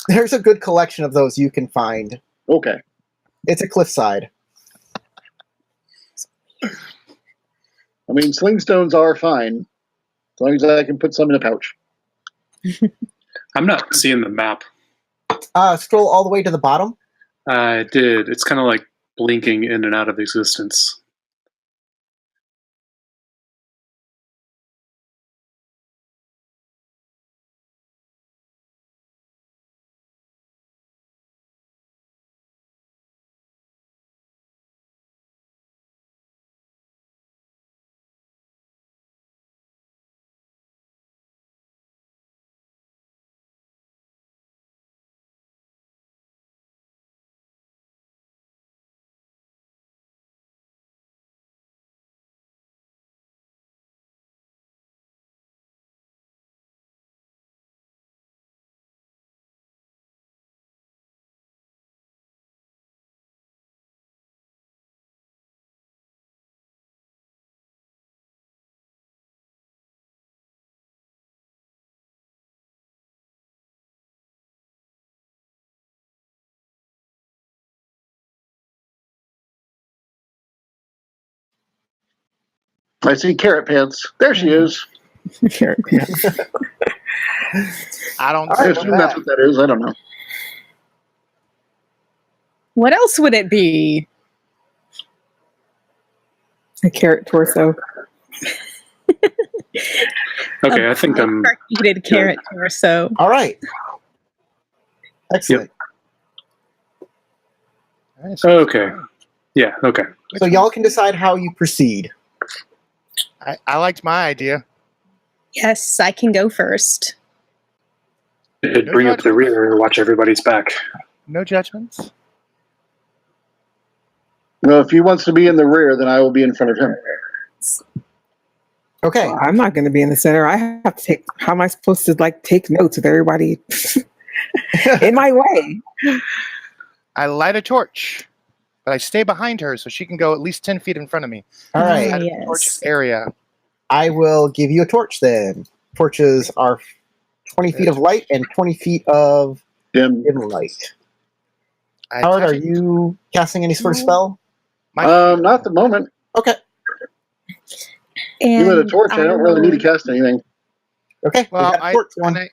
There's a good collection of those you can find. Okay. It's a cliffside. I mean, sling stones are fine, as long as I can put some in a pouch. I'm not seeing the map. Scroll all the way to the bottom. I did. It's kind of like blinking in and out of existence. I see carrot pants. There she is. Carrot pants. I don't. All I right, assume well, that's what that is. I don't know. What else would it be? A carrot torso. Okay, I think I'm. Heated carrot torso. All right. Excellent. Okay. Yeah, okay. So y'all can decide how you proceed. I liked my idea. Yes, I can go first. It'd bring up the rear, watch everybody's back. No judgments. Well, if he wants to be in the rear, then I will be in front of him. Okay. I'm not going to be in the center. I have to take. How am I supposed to like take notes of everybody in my way? I light a torch, but I stay behind her so she can go at least 10 feet in front of me. All right. Out of the yes. torch's area. I will give you a torch then. Torches are 20 feet of light and 20 feet of Dim. dim light. I Howard, touch are it. you casting any sort of spell? Not at the moment. Okay. You lit a And torch. I don't really need to will- cast anything. Okay. Well, we got a torch going.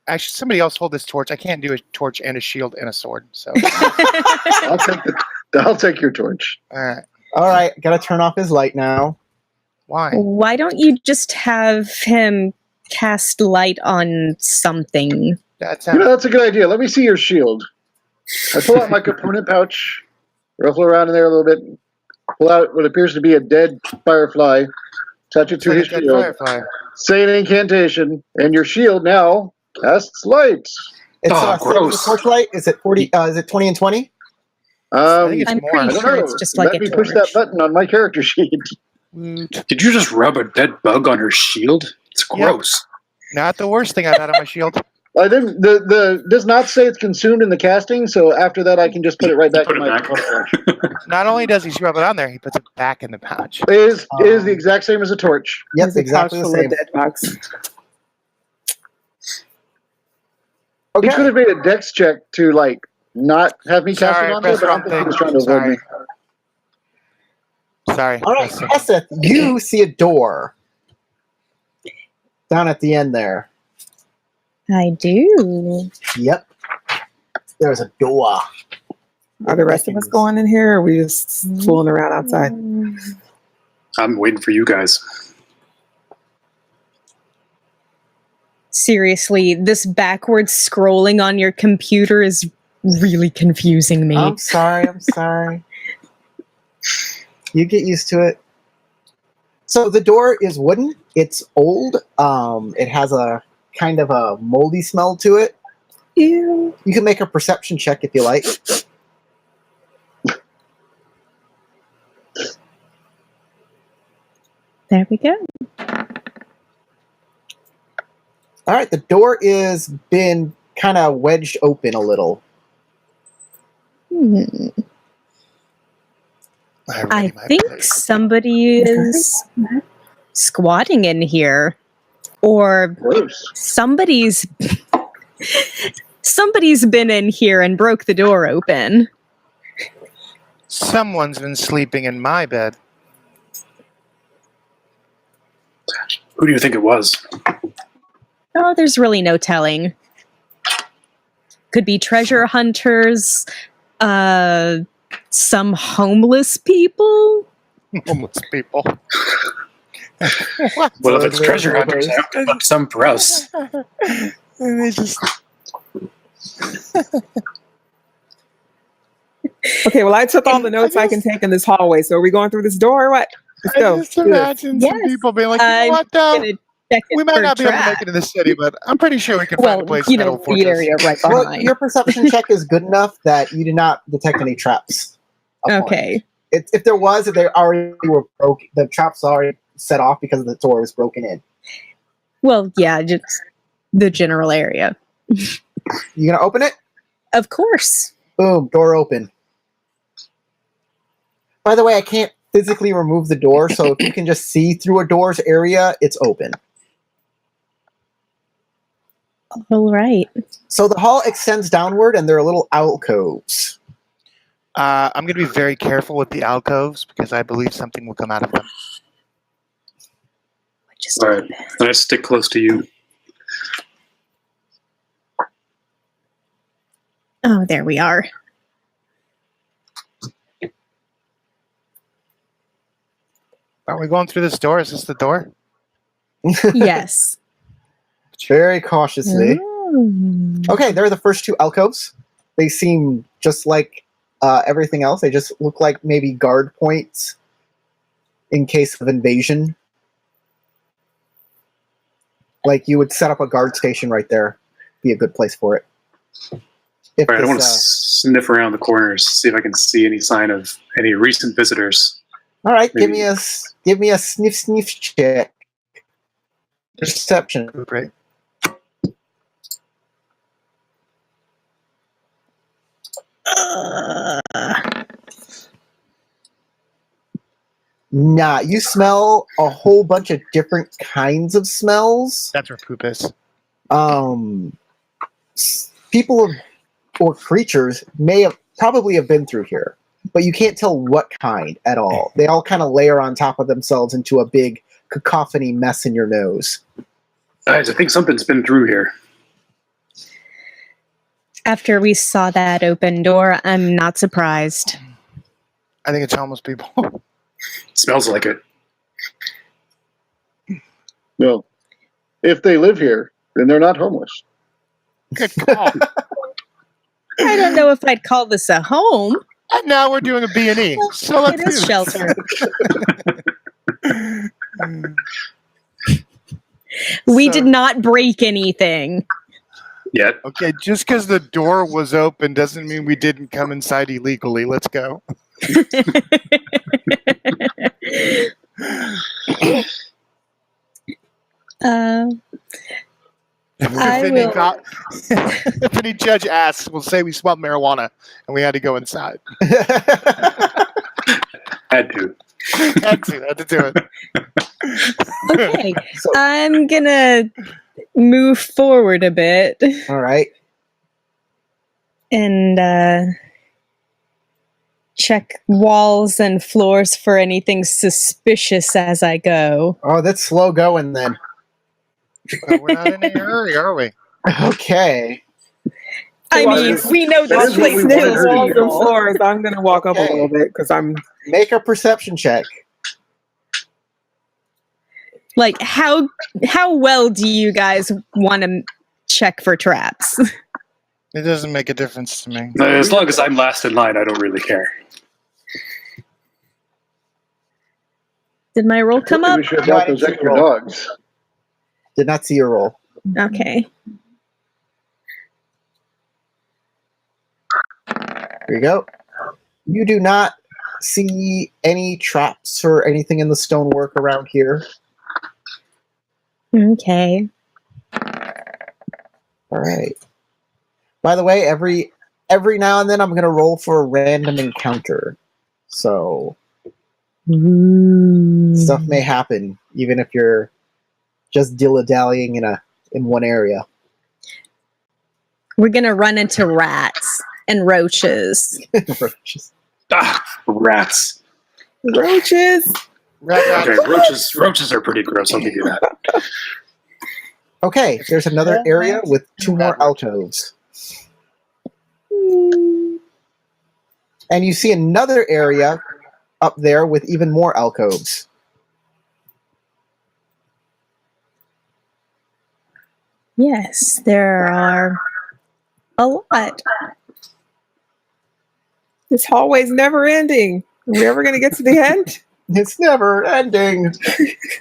Actually, somebody else hold this torch. I can't do a torch and a shield and a sword. So, I'll take your torch. all right. All right. Got to turn off his light now. Why? Why don't you just have him cast light on something? That You know, sounds. that's a good idea. Let me see your shield. I pull out my component pouch, ruffle around in there a little bit, pull out what appears to be a dead firefly, touch it It's to like his a dead shield, firefly. say an incantation, and your shield now casts light. It's Oh, silver gross. torchlight. Is it 40? Is it 20 and 20? I think it's I'm more. pretty I don't sure know. it's just like Let a me torch. push that button on my character sheet. Did you just rub a dead bug on her shield? It's Yep. gross. Not the worst thing I've had on my shield. I didn't. The does not say it's consumed in the casting, so after that I can just put it right back Put in it my back. component pouch. Not only does he rub it on there, he puts it back in the pouch. It is the exact same as a torch. Yep, There's a exactly the pouch full same. of dead bugs. He could Okay. have made a dex check to not have me cast Sorry, it I on there, pressed but I wrong don't think he thing. was trying to avoid me. Sorry. All right, pressed it. Heseth, you see a door down at the end there. I do. Yep. There's a door. Are the rest of us going in here, or are we just fooling around outside? I'm waiting for you guys. Seriously, this backwards scrolling on your computer is really confusing me. I'm sorry. I'm sorry. You get used to it. So the door is wooden. It's old. It has a kind of a moldy smell to it. Ew. You can make a perception check if you like. There we go. All right, the door is been kind of wedged open a little. Hmm. I think somebody is squatting in here, or Gross. somebody's been in here and broke the door open. Someone's been sleeping in my bed. Who do you think it was? Oh, there's really no telling. Could be treasure hunters, some homeless people. Homeless people. Well, if it's treasure hunters, I hope they left some for us. And they just. Okay, well, I took all the notes I can take in this hallway. So are we going through this door or what? Let's I go. just imagine some Yes. people being like, you know I'm what, though? gonna check it We might for not be able to traps. make it in the city, but I'm pretty sure we can find Well, a place you in that know, old the fortress. area right Well, behind. your perception check is good enough that you did not detect any traps. upon it. Okay. If there was, they already were broken. The traps already set off because the door was broken in. Well, yeah, just the general area. You gonna open it? Of course. Boom, door open. By the way, I can't physically remove the door, so if you can just see through a door's area, it's open. All right. So the hall extends downward, and there are little alcoves. I'm going to be very careful with the alcoves because I believe something will come out of them. Just All right, then I stick close to you. Oh, there we are. Aren't we going through this door? Is this the door? Yes. Very cautiously. Oh. Okay, there are the first two alcoves. They seem just like everything else. They just look like maybe guard points in case of invasion. Like you would set up a guard station right there. Be a good place for it. If All right, I want to this, sniff around the corners, see if I can see any sign of any recent visitors. all right, give maybe- me a sniff check. Perception. Great. Nah, you smell a whole bunch of different kinds of smells. That's where poop is. People or creatures probably have been through here, but you can't tell what kind at all. They all kind of layer on top of themselves into a big cacophony mess in your nose. Guys, I think something's been through here. After we saw that open door, I'm not surprised. I think it's homeless people. Smells like it. Well, if they live here, then they're not homeless. Good call. I don't know if I'd call this a home. And now we're doing a B&E. So let's It is do shelter. We did not break anything. Yet. Okay, just because the door was open doesn't mean we didn't come inside illegally. Let's go. I will. If any judge asks, we'll say we smelled marijuana and we had to go inside. Had to. Had to do it. Okay, I'm gonna move forward a bit All right. and check walls and floors for anything suspicious as I go. Oh, that's slow going then. Well, we're not in a hurry, are we? Okay. I Well, mean, this- we know that this is what place we wanted kills her to Walls and people. floors. I'm gonna walk up a Okay. little bit because I'm. Make a perception check. Like, how well do you guys want to check for traps? It doesn't make a difference to me. As long as I'm last in line, I don't really care. Did my roll come Maybe up? we should have No, I brought those didn't extra roll. dogs. Did not see your roll. Okay. Here you go. You do not see any traps or anything in the stonework around here. Okay. All right. By the way, every now and then I'm going to roll for a random encounter. So stuff may happen even if you're just dilly-dallying in one area. We're gonna run into rats and roaches. Ah, rats. Roaches. Okay, roaches are pretty gross. I'll give you that. Okay, there's another area with 2 more alcoves. And you see another area up there with even more alcoves. Yes, there are a lot. This hallway's never ending. Are we ever gonna get to the end? It's never ending.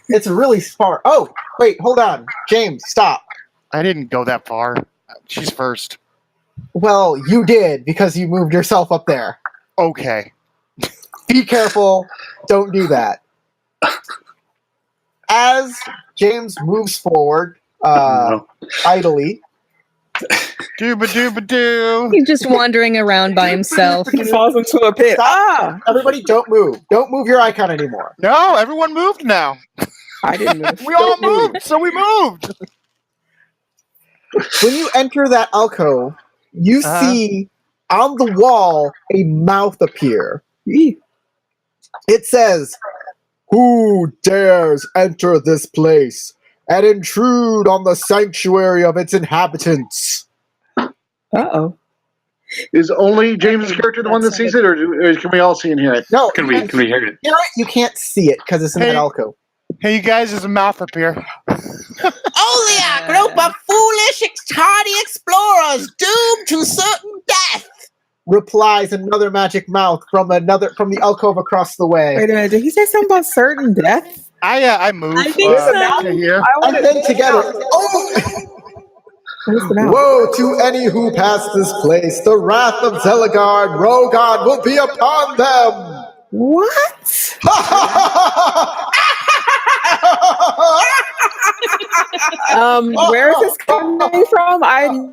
It's really far. Oh, wait, hold on. James, stop. I didn't go that far. She's first. Well, you did because you moved yourself up there. Okay. Be careful. Don't do that. As James moves forward, No. idly, Dooba-dooba-doo. He's just wandering around by himself. He falls into a pit. Ah! everybody don't move. Don't move your icon anymore. No, everyone moved now. I didn't move. We all Don't move. moved, so we moved. When you enter that alcove, you see on the wall a mouth appear. Eee. It says, "Who dares enter this place and intrude on the sanctuary of its inhabitants?" Uh-oh. Is only James's character the one that sees it, or can we all see and hear it? No, Can we hear it? you can't see it because it's in that Hey. alcove. Hey, you guys, there's a mouth up here. Only a group of foolish, tardy explorers doomed to certain death. Replies another magic mouth from the alcove across the way. Wait a minute. Did he say something about certain death? I moved. I think so. to here. I want And then together, oh! Where's the mouth? Woe to any who pass this place! The wrath of Zeligard, Rogon, will be upon them! What? Where is this coming from? I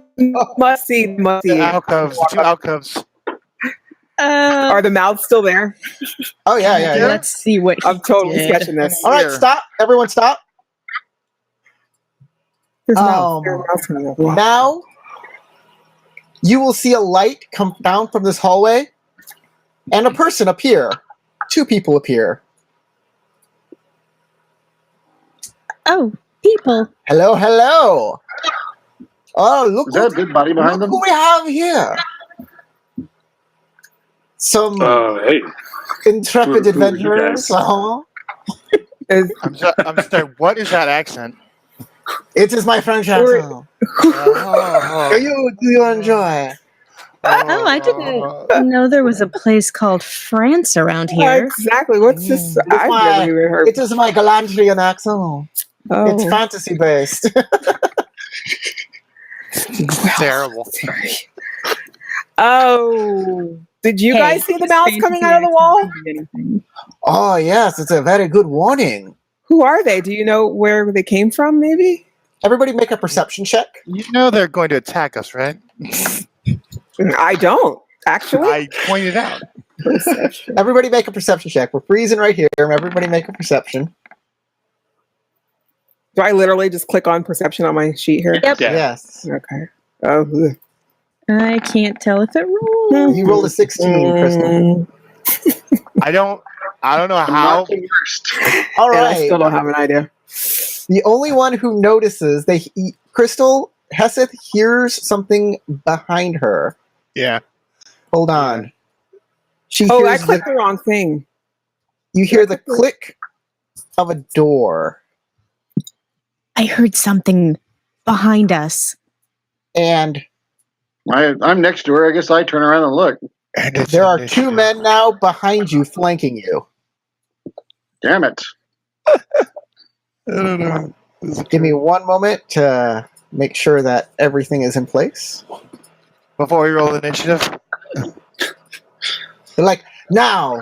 must see. The alcoves, the 2 alcoves. Are the mouths still there? Oh yeah. Let's see what he I'm totally did. sketching this. All right, stop. Everyone stop. There's mouths. There are mouths in the wall. Now, you will see a light come down from this hallway, and a person appear. 2 people appear. Oh, people. Hello, hello. Oh, look! Is that a big body behind Look them? who we have here. Some Hey. intrepid Who are you adventurers. guys? I'm sorry. What is that accent? It is my French accent. Do you enjoy? Oh, I didn't know there was a place called France around here. Exactly. What's this? I've never even heard. It is my Galantrian accent. Oh. It's fantasy based. Terrible. Oh. Did you Hey, guys see the it's mouths coming out of the wall? Oh yes, it's a very good warning. Who are they? Do you know where they came from, maybe? Everybody make a perception check. You know they're going to attack us, right? I don't, actually. I pointed out. Perception. Everybody make a perception check. We're freezing right here. Everybody make a perception. Do I literally just click on perception on my sheet here? Yep. Yeah. Yes. Okay. Oh, ugh. I can't tell if it rolls. You rolled a 16, Crystal. I don't know how. Not the worst. All And I right. still don't have an idea. The only one who notices Crystal Heseth hears something behind her. Yeah. Hold on. She Oh, I hears clicked the wrong thing. you hear the click of a door, I heard something behind us. and I'm next to her. I guess I turn around and look. And it's there are initiative. 2 men now behind you, flanking you. Damn it. I don't know. Give me 1 moment to make sure that everything is in place. Before we roll initiative. They're like, now,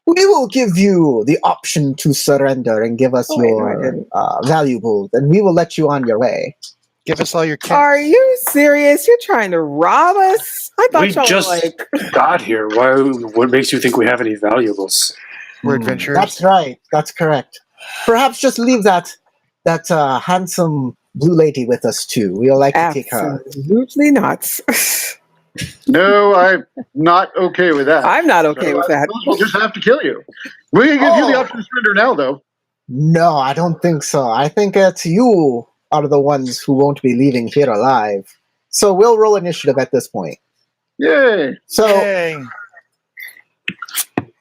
we will give you the option to surrender and give us your valuables, and we will let you on your way. Give us all your kit. Are you serious? You're trying to rob us? I thought We y'all just were like... got here. What makes you think we have any valuables? We're adventurers. That's right. That's correct. Perhaps just leave that handsome blue lady with us too. We'll like to take her. Absolutely not. No, I'm not okay with that. I'm not okay with that. We'll just have to kill you. We can give you the option to surrender now, though. No, I don't think so. I think it's you are the ones who won't be leaving here alive. So we'll roll initiative at this point. Yay. So Hey.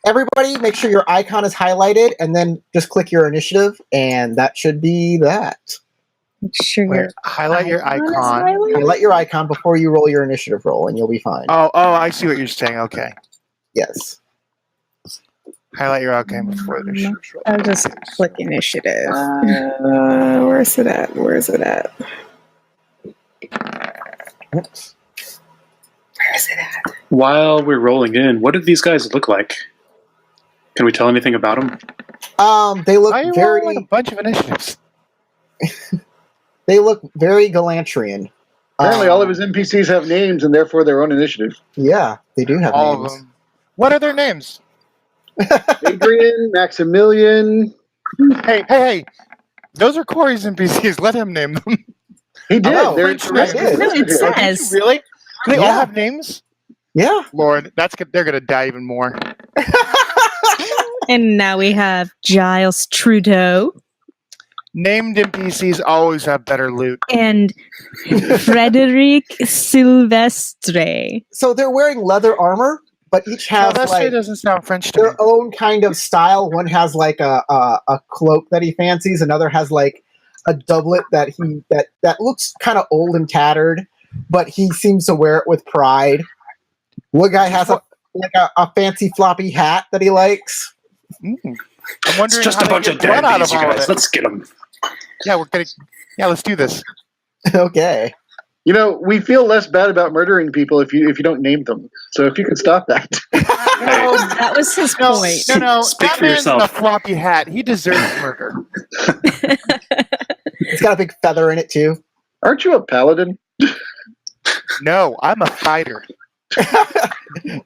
everybody, make sure your icon is highlighted, and then just click your initiative, and that should be that. Make sure Wait, your highlight your icon is icon. highlighted. Highlight your icon before you roll your initiative roll, and you'll be fine. Oh, I see what you're saying. Okay. Yes. Highlight your icon before the initiative roll. I'll just click initiative. Where's it at? Where's it at? Oops. Where's it at? While we're rolling in, what do these guys look like? Can we tell anything about them? They look Why are you very. rolling a bunch of initiatives? They look very Galantrian. Apparently, all of his NPCs have names and therefore their own initiative. Yeah, they do have All names. of them. What are their names? Adrian, Maximilian. Hey. Those are Corey's NPCs. Let him name them. He did. Oh, They're I did. No, it says. Really? Do they all Yeah. have names? Yeah. Lord, they're gonna die even more. And now we have Giles Trudeau Named NPCs always have better loot. and Frederic Silvestre. So they're wearing leather armor, but each have That like doesn't sound French to me. their own kind of style. One has like a cloak that he fancies. Another has like a doublet that looks kind of old and tattered, but he seems to wear it with pride. One guy has a fancy floppy hat that he likes. I'm wondering It's just how a they bunch get of blood out deadbeats, you all of guys. it. Let's get them. Yeah, let's do this. Okay. You know, we feel less bad about murdering people if you don't name them. So if you could stop that. Oh, that was his point. No. Speak That for man's in a yourself. floppy hat. He deserves murder. It's got a big feather in it too. Aren't you a paladin? No, I'm a fighter.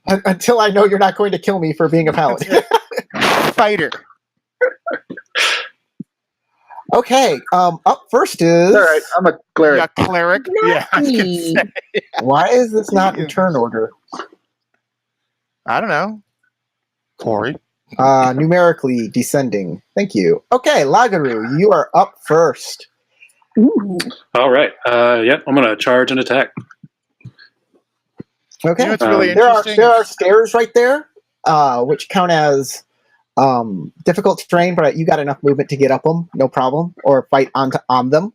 Until I know you're not going to kill me for being a paladin. Fighter. Okay, up first is... All right, I'm a cleric. Yeah, cleric. Yeah, I was gonna say. Why is this not in turn order? I don't know. Corey. Numerically descending. Thank you. Okay, Lagaru, you are up first. Ooh. All right. Yep, I'm going to charge and attack. Okay. You know what's really there interesting? are stairs right there, which count as difficult terrain, but you got enough movement to get up them, no problem, or fight on them.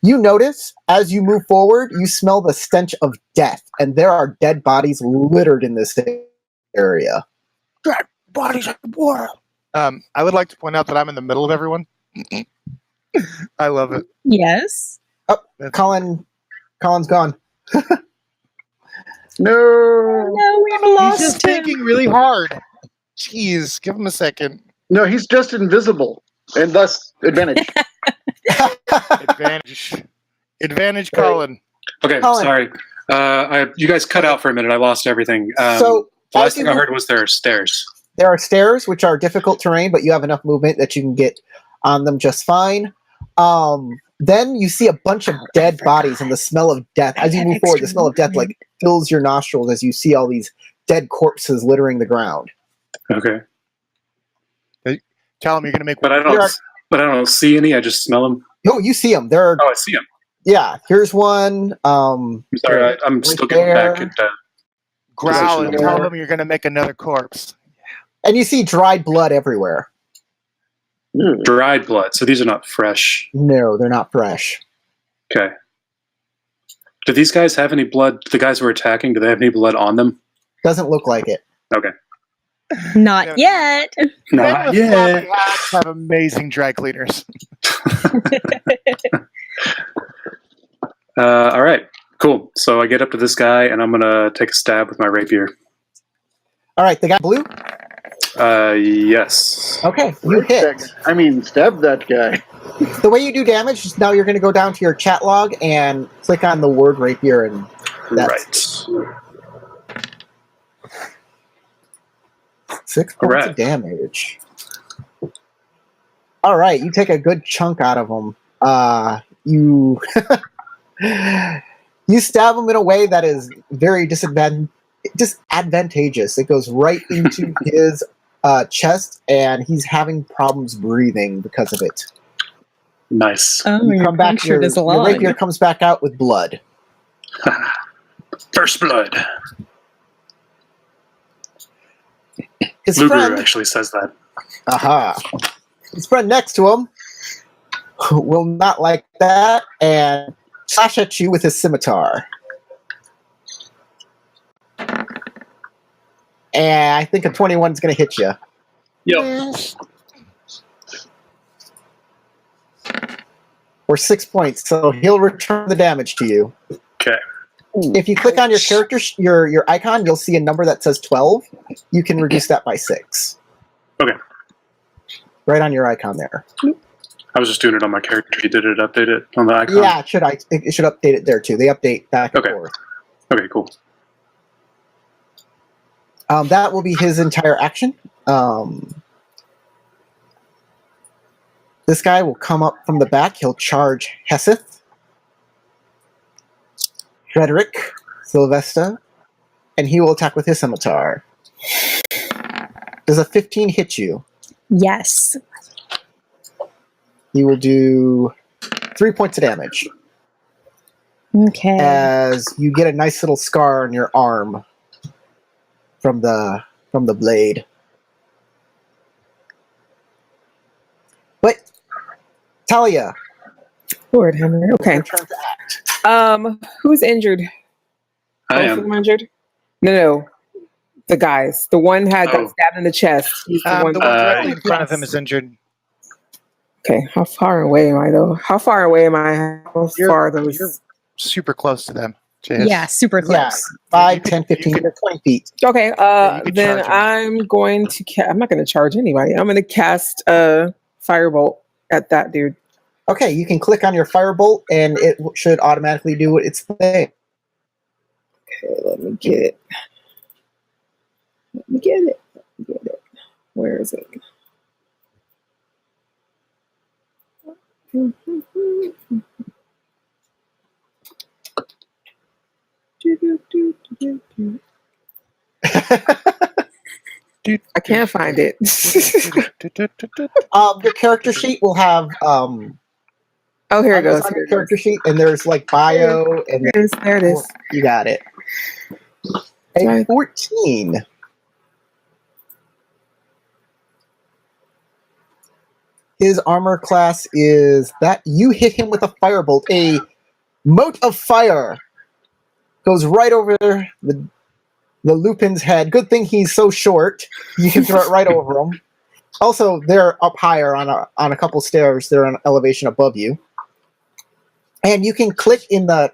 You notice, as you move forward, you smell the stench of death, and there are dead bodies littered in this area. Dead bodies at the water. I would like to point out that I'm in the middle of everyone. I love it. Yes. Oh, Colin's gone. No. No, we've He's lost just him. taking really hard. Jeez, give him a second. No, he's just invisible, and thus advantage. Advantage, Colin. Okay, Colin. sorry. You guys cut out for a minute. I lost everything. So, the as last you thing I move- heard was there are stairs. There are stairs, which are difficult terrain, but you have enough movement that you can get on them just fine. Then you see a bunch of dead bodies and the smell of death. As you move forward, the smell of death like fills your nostrils as you see all these dead corpses littering the ground. Okay, Tell him you're going to make. but I don't see any. I just smell them. Oh, you see them. They're Oh, I see them. yeah. Here's one. I'm sorry. I'm right still getting there. back at. Growl and Position tell there. them you're going to make another corpse. And you see dried blood everywhere. Dried blood. So these are not fresh. No, they're not fresh. Okay. Do these guys have any blood? The guys who are attacking, do they have any blood on them? Doesn't look like it. Okay. Not yet. Not Men with yet. floppy hats have amazing dry cleaners. All right. Cool. So I get up to this guy, and I'm gonna take a stab with my rapier. All right, the guy blue. Yes. Okay, you hit. Stab that guy. The way you do damage is now you're going to go down to your chat log and click on the word rapier, and that's Right. 6 points Alright. of damage. All right, you take a good chunk out of him. You you stab him in a way that is very disadvantageous. It goes right into his chest, and he's having problems breathing because of it. Nice. Oh, You your come back, punctured is your long. rapier comes back out with blood. First blood. His Luger friend, actually says that. his friend next to him will not like that and slash at you with his scimitar. And I think a 21 is going to hit you. Yep. For 6 points, so he'll return the damage to you. Okay. If you click on your character, your icon, you'll see a number that says 12. You can reduce that by 6. Okay. Right on your icon there. I was just doing it on my character. You did it update it on the icon? Yeah, it should update it there too. They update back and Okay. forth. Okay, cool. That will be his entire action. This guy will come up from the back. He'll charge Heseth, Frederick, Sylvester, and he will attack with his scimitar. Does a 15 hit you? Yes. He will do 3 points of damage Okay. as you get a nice little scar on your arm from the blade. But Talia, Lord Henry. Okay. your turn to act. Who's injured? I Both of am. them injured? No. The guys. The one had got Oh. stabbed in the chest. He's the one. The one directly in front of yes. him is injured. Okay. How far away am I though? How far away am I? How You're- far are those? you're- Super close to them. Jay. Yeah, super close. Yeah, 5, You could- 10, 15, you could- 20 feet. Okay. you could Then charge him. I'm going to. I'm not going to charge anybody. I'm going to cast a firebolt at that dude. Okay, you can click on your firebolt, and it should automatically do its thing. Okay, let me get it. Let me get it. Where is it? I can't find it. Your character sheet will have Oh, here it goes. on Here your it character goes. sheet, and there's like bio, and There it is. you got it. A 14. His armor class is that you hit him with a firebolt. A mote of fire goes right over the Lupin's head. Good thing he's so short. You can throw it right over him. Also, they're up higher on a couple stairs. They're on an elevation above you. And you can click in the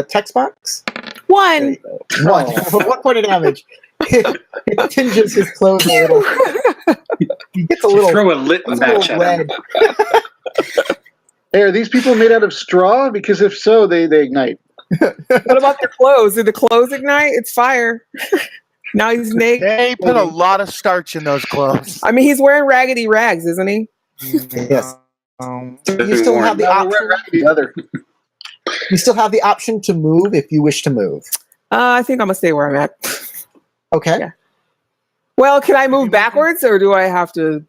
text box. One. 1 point of damage. It tinges his clothes a little. He gets a little. Throw a lit match at him. red. Hey, are these people made out of straw? Because if so, they ignite. What about the clothes? Did the clothes ignite? It's fire. Now he's naked. They put a lot of starch in those clothes. I mean, he's wearing raggedy rags, isn't he? Yes. Um, You still have the option. You still have the option to move if you wish to move. I think I'm gonna stay where I'm at. Okay. Yeah. Well, can I move backwards, or do I have to?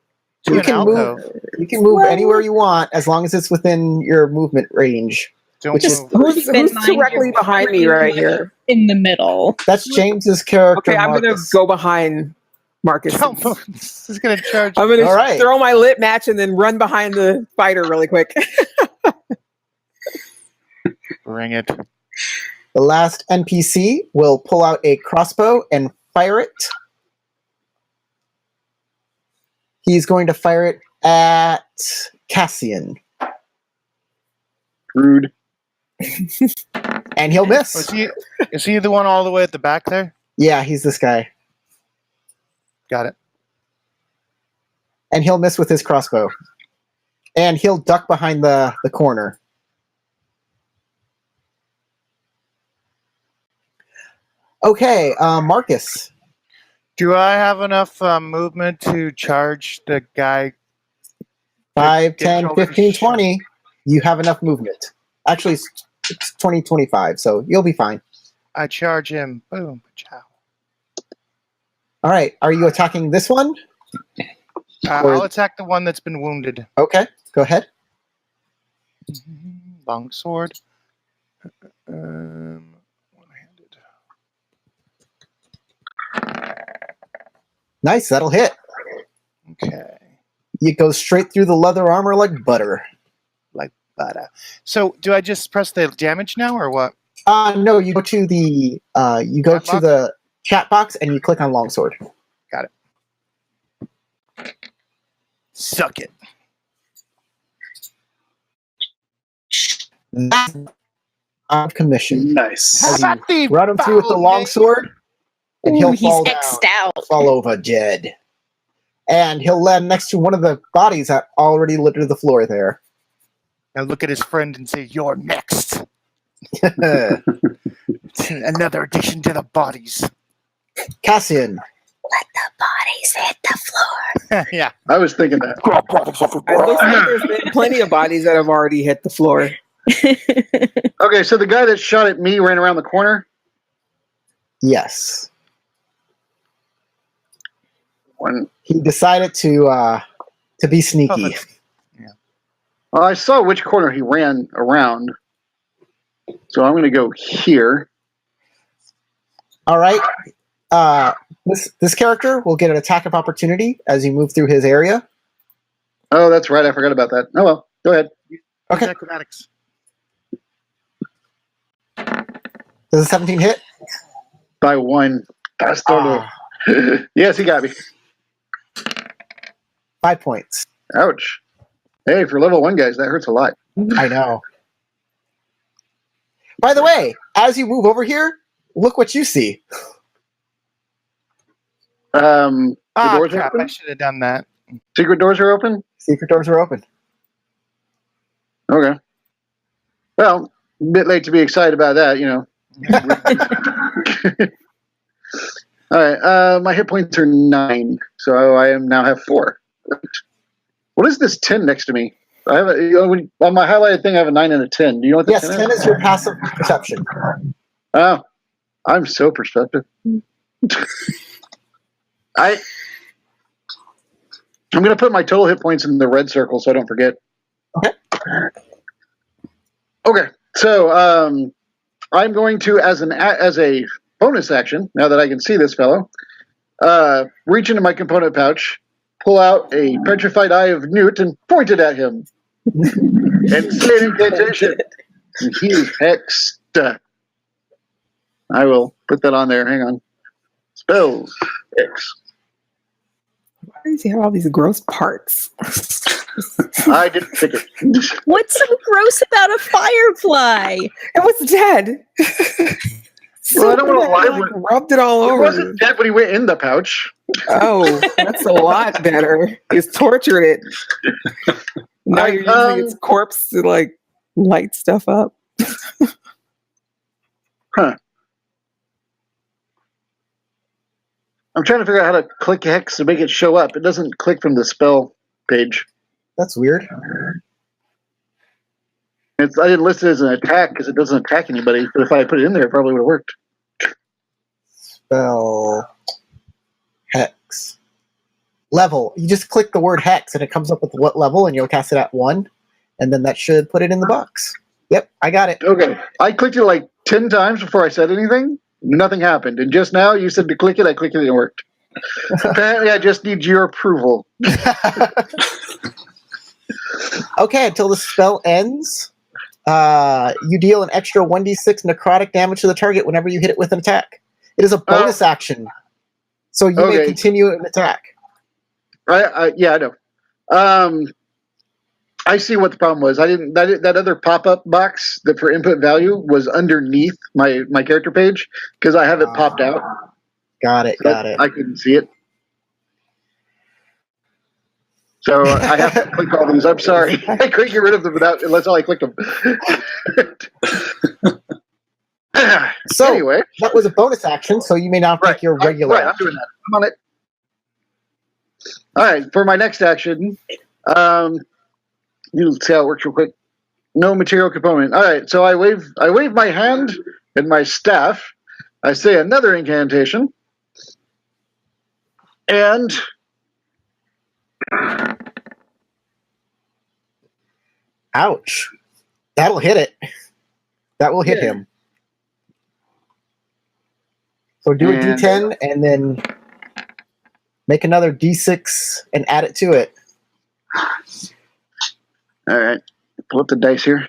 You can move. You can move anywhere you want as long as it's within your movement range. Don't move. Who's directly behind me right here? In the middle. That's James's character. Okay, I'm gonna go behind Marcus. This is gonna charge. I'm gonna All right. throw my lit match and then run behind the fighter really quick. Bring it. The last NPC will pull out a crossbow and fire it. He's going to fire it at Cassian. Rude. And he'll miss. Is he the one all the way at the back there? Yeah, he's this guy. Got it. And he'll miss with his crossbow. And he'll duck behind the corner. Okay, Marcus. Do I have enough movement to charge the guy? 5, Get 10, shoulder 15, to shoulder. 20. You have enough movement. Actually, it's 20, 25, so you'll be fine. I charge him. Boom. Ciao. All right, are you attacking this one? I'll attack the one that's been wounded. Okay, go ahead. Long sword. One-handed. Nice, that'll hit. Okay. It goes straight through the leather armor like butter. Like butter. So, do I just press the damage now, or what? No, you go to the the chat box and you click on longsword. Got it. Suck it. That's out of commission. Nice. As you run him through with the longsword, and he'll He's fall X'd down, out. fall over dead. And he'll land next to one of the bodies that already littered the floor there. Now look at his friend and say, "You're next." Another addition to the bodies. Cassian. Let the bodies hit the floor. Yeah. I was thinking that. It looks like there's been plenty of bodies that have already hit the floor. Okay, so the guy that shot at me ran around the corner. Yes. When He decided to be sneaky. well, I saw which corner he ran around, so I'm going to go here. All right. This character will get an attack of opportunity as you move through his area. Oh, that's right. I forgot about that. Oh well, go ahead. Okay. Acrobatics. Does a 17 hit? By one. Bastardo. Yes, he got me. 5 points. Ouch. Hey, for level 1 guys, that hurts a lot. I know. By the way, as you move over here, look what you see. The doors are Crap, I open? should have done that. Secret doors are open? Secret doors are open. Okay. Well, a bit late to be excited about that, you know. All right. My hit points are 9, so I now have 4. What is this 10 next to me? I have on my highlighted thing. I have a 9 and a 10. Do you know what the Yes, 10 10 is your passive perception. Oh, I'm so perceptive. I'm going to put my total hit points in the red circle so I don't forget. Okay. Okay. So I'm going to, as a bonus action, now that I can see this fellow, reach into my component pouch, pull out a petrified eye of Newt, and point it at him. And say an incantation. He is hexed. I will put that on there. Hang on. Spells. Hex. Why does he have all these gross parts? I didn't pick it. What's so gross about a firefly? It was dead. Well, I don't want to lie. Like, rubbed it all It over. wasn't dead when he went in the pouch. Oh, that's a lot better. He's tortured it. Now you're using its corpse to like light stuff up. Huh. I'm trying to figure out how to click hex to make it show up. It doesn't click from the spell page. That's weird. I didn't list it as an attack because it doesn't attack anybody. But if I put it in there, it probably would have worked. Spell. Hex. Level. You just click the word hex and it comes up with what level, and you'll cast it at 1. And then that should put it in the box. Yep, I got it. Okay. I clicked it like 10 times before I said anything. Nothing happened. And just now you said to click it, I clicked it and it worked. Apparently I just need your approval. Okay, until the spell ends, you deal an extra 1d6 necrotic damage to the target whenever you hit it with an attack. It is a bonus action, so you may continue an attack. Yeah, I know. I see what the problem was. I didn't. That other pop-up box that for input value was underneath my character page because I have it popped out. Got it. I couldn't see it. So I have to click all these. I'm sorry. I couldn't get rid of them unless I clicked them. So anyway, that was a bonus action, so you may now take your regular I'm doing that. I'm on it. All right, for my next action, you'll see how it works real quick. No material component. All right, so I wave my hand and my staff. I say another incantation, and ouch! That'll hit it. That will hit him. So do a D10 and then make another D6 and add it to it. All right, pull up the dice here.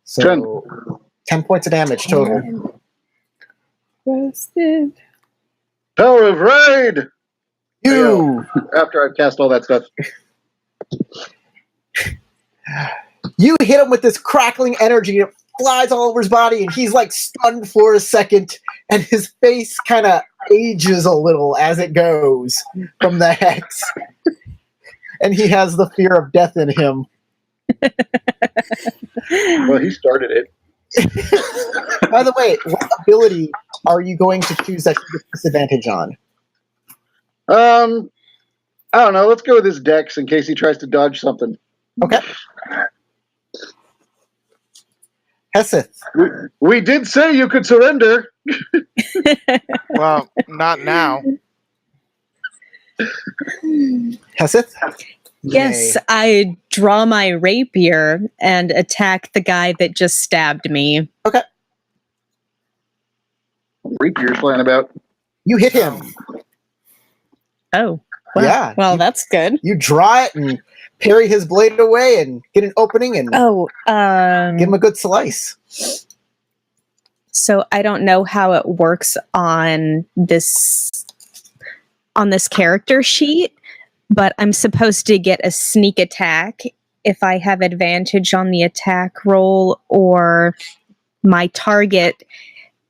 So 10 points of damage total. Roasted. Power of raid! You! After I've cast all that stuff. You hit him with this crackling energy. It flies all over his body, and he's like stunned for a second, and his face kind of ages a little as it goes from the hex. And he has the fear of death in him. Well, he started it. By the way, what ability are you going to choose that you get disadvantage on? I don't know. Let's go with his dex in case he tries to dodge something. Okay. Heseth. We did say you could surrender. Well, not now. Heseth? Yes, I draw my rapier and attack the guy that just stabbed me. Okay. Rapier's flying about. You hit him. Oh. Well, yeah. Well, that's good. You draw it and parry his blade away and get an opening and give him a good slice. So I don't know how it works on this character sheet, but I'm supposed to get a sneak attack if I have advantage on the attack roll or my target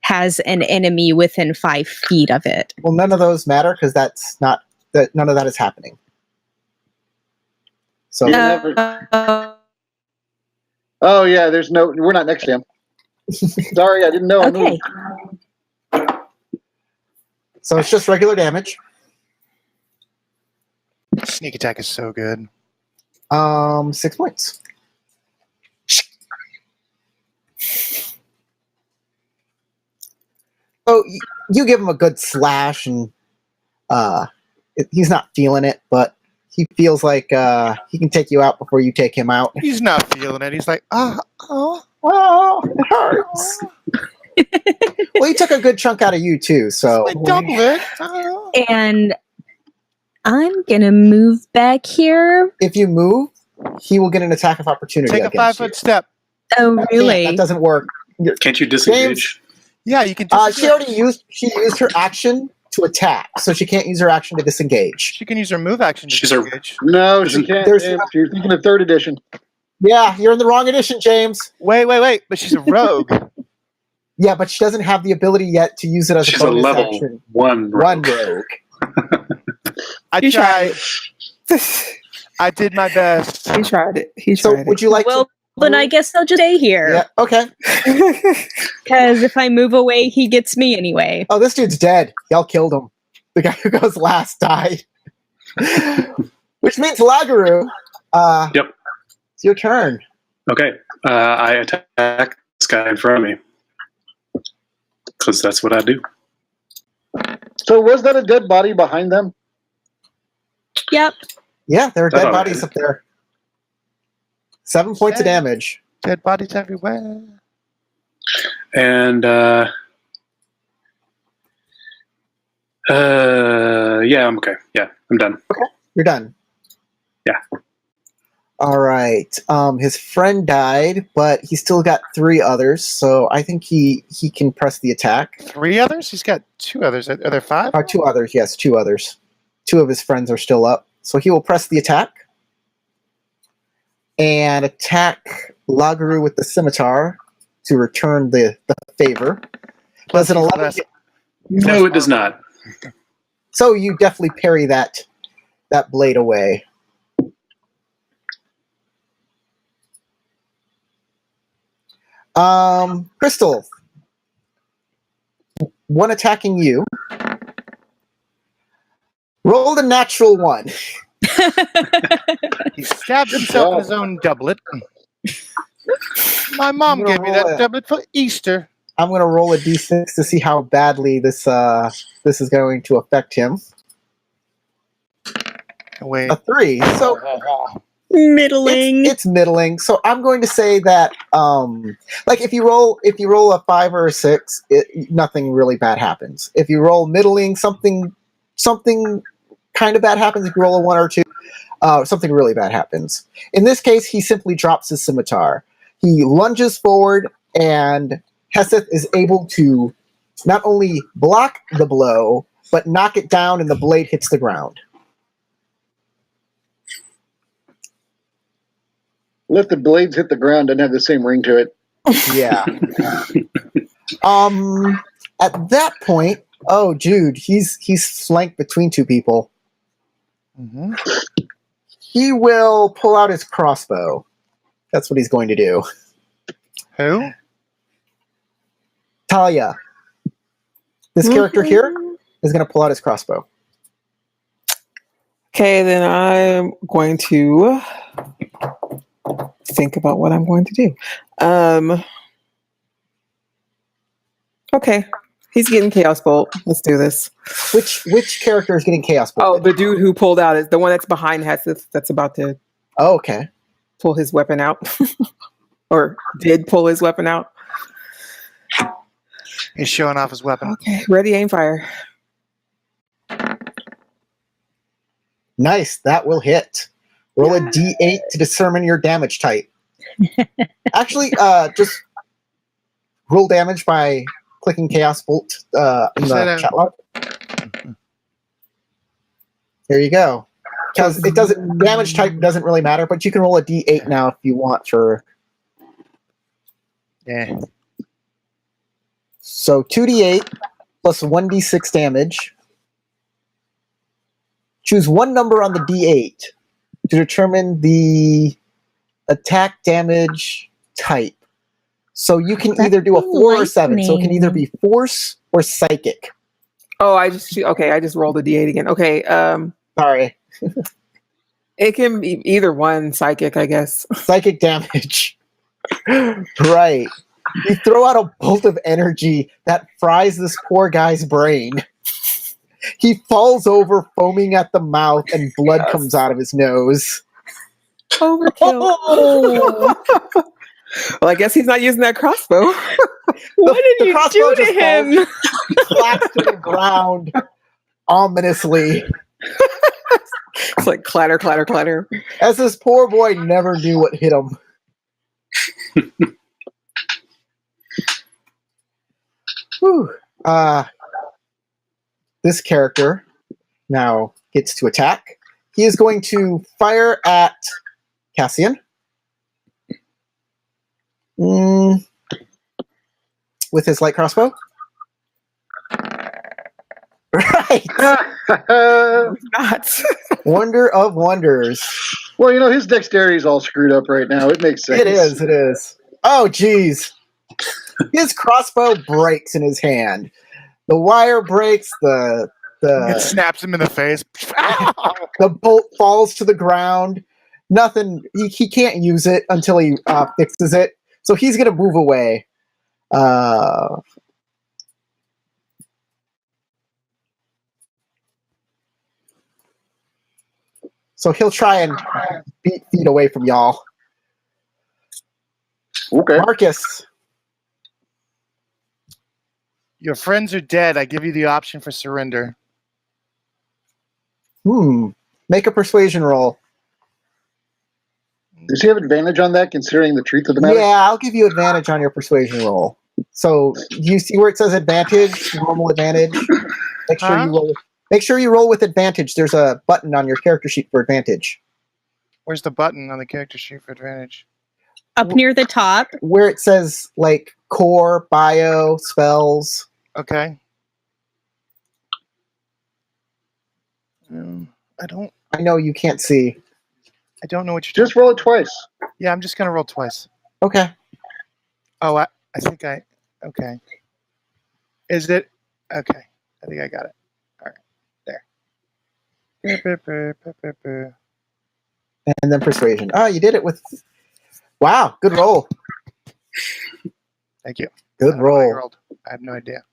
has an enemy within 5 feet of it. Well, none of those matter because none of that is happening. So Oh yeah, we're not next to him. Sorry, I didn't know. I Okay. moved. So it's just regular damage. Sneak attack is so good. 6 points. So you give him a good slash, and he's not feeling it, but he feels like he can take you out before you take him out. He's not feeling it. He's like, oh, it hurts. Well, he took a good chunk out of you too, so like double it. Oh. And I'm gonna move back here. If you move, he will get an attack of opportunity. Take a against 5-foot you. step. Oh, really? That doesn't work. Can't you disengage? Yeah, you can. She used her action to attack, so she can't use her action to disengage. She can use her move action to disengage. No, she can't. You're thinking of 3rd edition. Yeah, you're in the wrong edition, James. Wait. But she's a rogue. Yeah, but she doesn't have the ability yet to use it as She's a bonus a level action. 1 rogue. One rogue. I tried. I did my best. He tried it. Would you like Well, to? then I guess I'll just stay here. Yeah. Okay. Because if I move away, he gets me anyway. Oh, this dude's dead. Y'all killed him. The guy who goes last died. Which means Lagaru. Yep. It's your turn. Okay. I attack this guy in front of me. Because that's what I do. So was that a dead body behind them? Yep. Yeah, there are dead Oh, bodies up there. 7 points of damage. Dead bodies everywhere. And yeah, I'm okay. Yeah, I'm done. Okay, you're done. Yeah. All right. His friend died, but he still got 3 others, so I think he can press the attack. 3 others? He's got 2 others. Are there 5? 2 others, yes, 2 others. 2 of his friends are still up. So he will press the attack and attack Lagaru with the scimitar to return the favor. Does an 11 hit? No, it does not. So you definitely parry that blade away. Crystal, one attacking you. Roll the natural 1. He stabbed himself in his own doublet. My mom gave me that doublet for Easter. I'm going to roll a d6 to see how badly this is going to affect him. Wait. A 3. So middling. It's middling. So I'm going to say that like if you roll a 5 or a 6, nothing really bad happens. If you roll middling, something kind of bad happens. If you roll a 1 or 2, something really bad happens. In this case, he simply drops his scimitar. He lunges forward, and Heseth is able to not only block the blow, but knock it down, and the blade hits the ground. Let the blades hit the ground doesn't have the same ring to it. Yeah. At that point, oh, Jude, he's flanked between 2 people. Mm-hmm. He will pull out his crossbow. That's what he's going to do. Who? Talia. This character here is going to pull out his crossbow. Okay, then I'm going to think about what I'm going to do. Okay, he's getting Chaos Bolt. Let's do this. Which character is getting Chaos Bolt? Oh, the dude who pulled out is the one that's behind Heseth that's about to okay. Pull his weapon out. Or did pull his weapon out. He's showing off his weapon. Okay, ready, aim, fire. Nice, that will hit. Roll a d8 to determine your damage type. Actually, just roll damage by clicking Chaos Bolt in the chat log. There you go. Because it doesn't, damage type doesn't really matter, but you can roll a d8 now if you want for. Yeah. So 2d8 plus 1d6 damage. Choose one number on the d8 to determine the attack damage type. So you can That's either do a 4 or 7. So it can either lightning. be force or psychic. Oh, I just rolled a d8 again. Okay, Sorry. it can be either one. Psychic, I guess. Psychic damage. Right. You throw out a bolt of energy that fries this poor guy's brain. He falls over, foaming at the mouth, and blood comes out of his nose. Overkill. Well, I guess he's not using that crossbow. What did you crossbow do to just him? Slaps to the ground ominously. It's like clatter, clatter, clatter. As this poor boy never knew what hit him. Whew. This character now gets to attack. He is going to fire at Cassian. With his light crossbow. Right. Not. Wonder of wonders. Well, his dexterity is all screwed up right now. It makes sense. It is. Oh, geez. His crossbow breaks in his hand. The wire breaks, It snaps him in the face. the bolt falls to the ground. Nothing. He can't use it until he fixes it. So he's going to move away. So he'll try and beat feet away from y'all. Okay. Marcus. Your friends are dead. I give you the option for surrender. Make a persuasion roll. Does he have advantage on that, considering the truth of the matter? Yeah, I'll give you advantage on your persuasion roll. So you see where it says advantage, normal advantage. Make sure you roll. Make sure you roll with advantage. There's a button on your character sheet for advantage. Where's the button on the character sheet for advantage? Up near the top. Where it says like core, bio, spells. Okay. I know you can't see. I don't know what you're Just roll it twice. Yeah, I'm just gonna roll twice. Okay. Oh, I think okay. Is it okay? I think I got it. All right, there. And then persuasion. Oh, you did it with. Wow, good roll. Thank you. Good roll. I have no idea.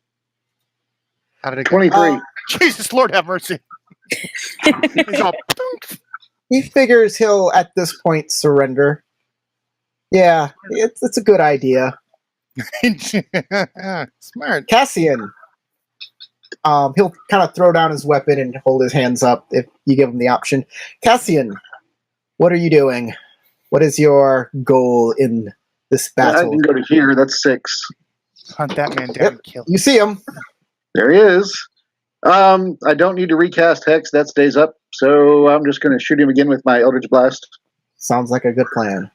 How did it go? 23. Jesus, Lord have mercy. He's all, he figures he'll at this point surrender. Yeah, it's a good idea. Smart. Cassian. He'll kind of throw down his weapon and hold his hands up if you give him the option. Cassian, what are you doing? What is your goal in this battle? I can go to here. That's 6. Hunt that man down and kill him. You see him. There he is. I don't need to recast Hex. That stays up. So I'm just going to shoot him again with my Eldritch Blast. Sounds like a good plan.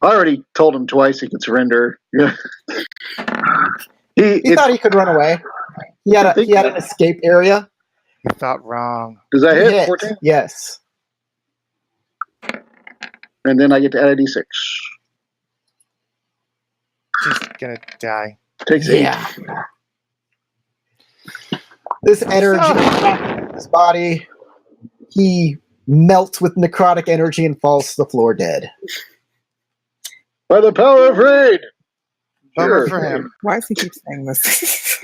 I already told him twice he could surrender. He thought he could run away. He had an escape area. You thought wrong. Does that hit? 14? Yes. And then I get to add a d6. Just gonna die. Takes 8. Yeah. This energy in his body, he melts with necrotic energy and falls to the floor dead. By the power of raid! Bummer for him. Why does he keep saying this?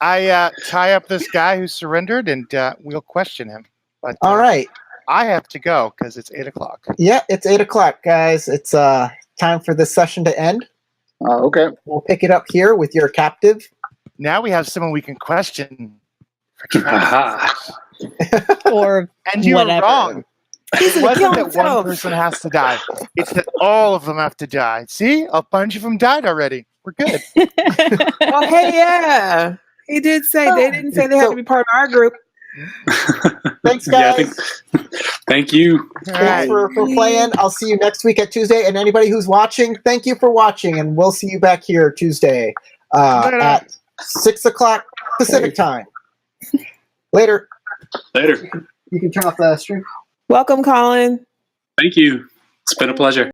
I tie up this guy who surrendered, and we'll question him. But all right, I have to go because it's 8:00. Yeah, it's 8:00, guys. It's time for this session to end. Okay. We'll pick it up here with your captive. Now we have someone we can question. Or and you whatever. were wrong. He's It gonna kill wasn't that one himself. person has to die. It's that all of them have to die. See? A bunch of them died already. We're good. Oh, hey, yeah. He did say they didn't say they had to be part of our group. Thanks, guys. Thank you. Thanks for playing. I'll see you next week at Tuesday. And anybody who's watching, thank you for watching. And we'll see you back here Tuesday at 6:00 Pacific time. Later. Later. You can turn off the stream. Welcome, Colin. Thank you. It's been a pleasure.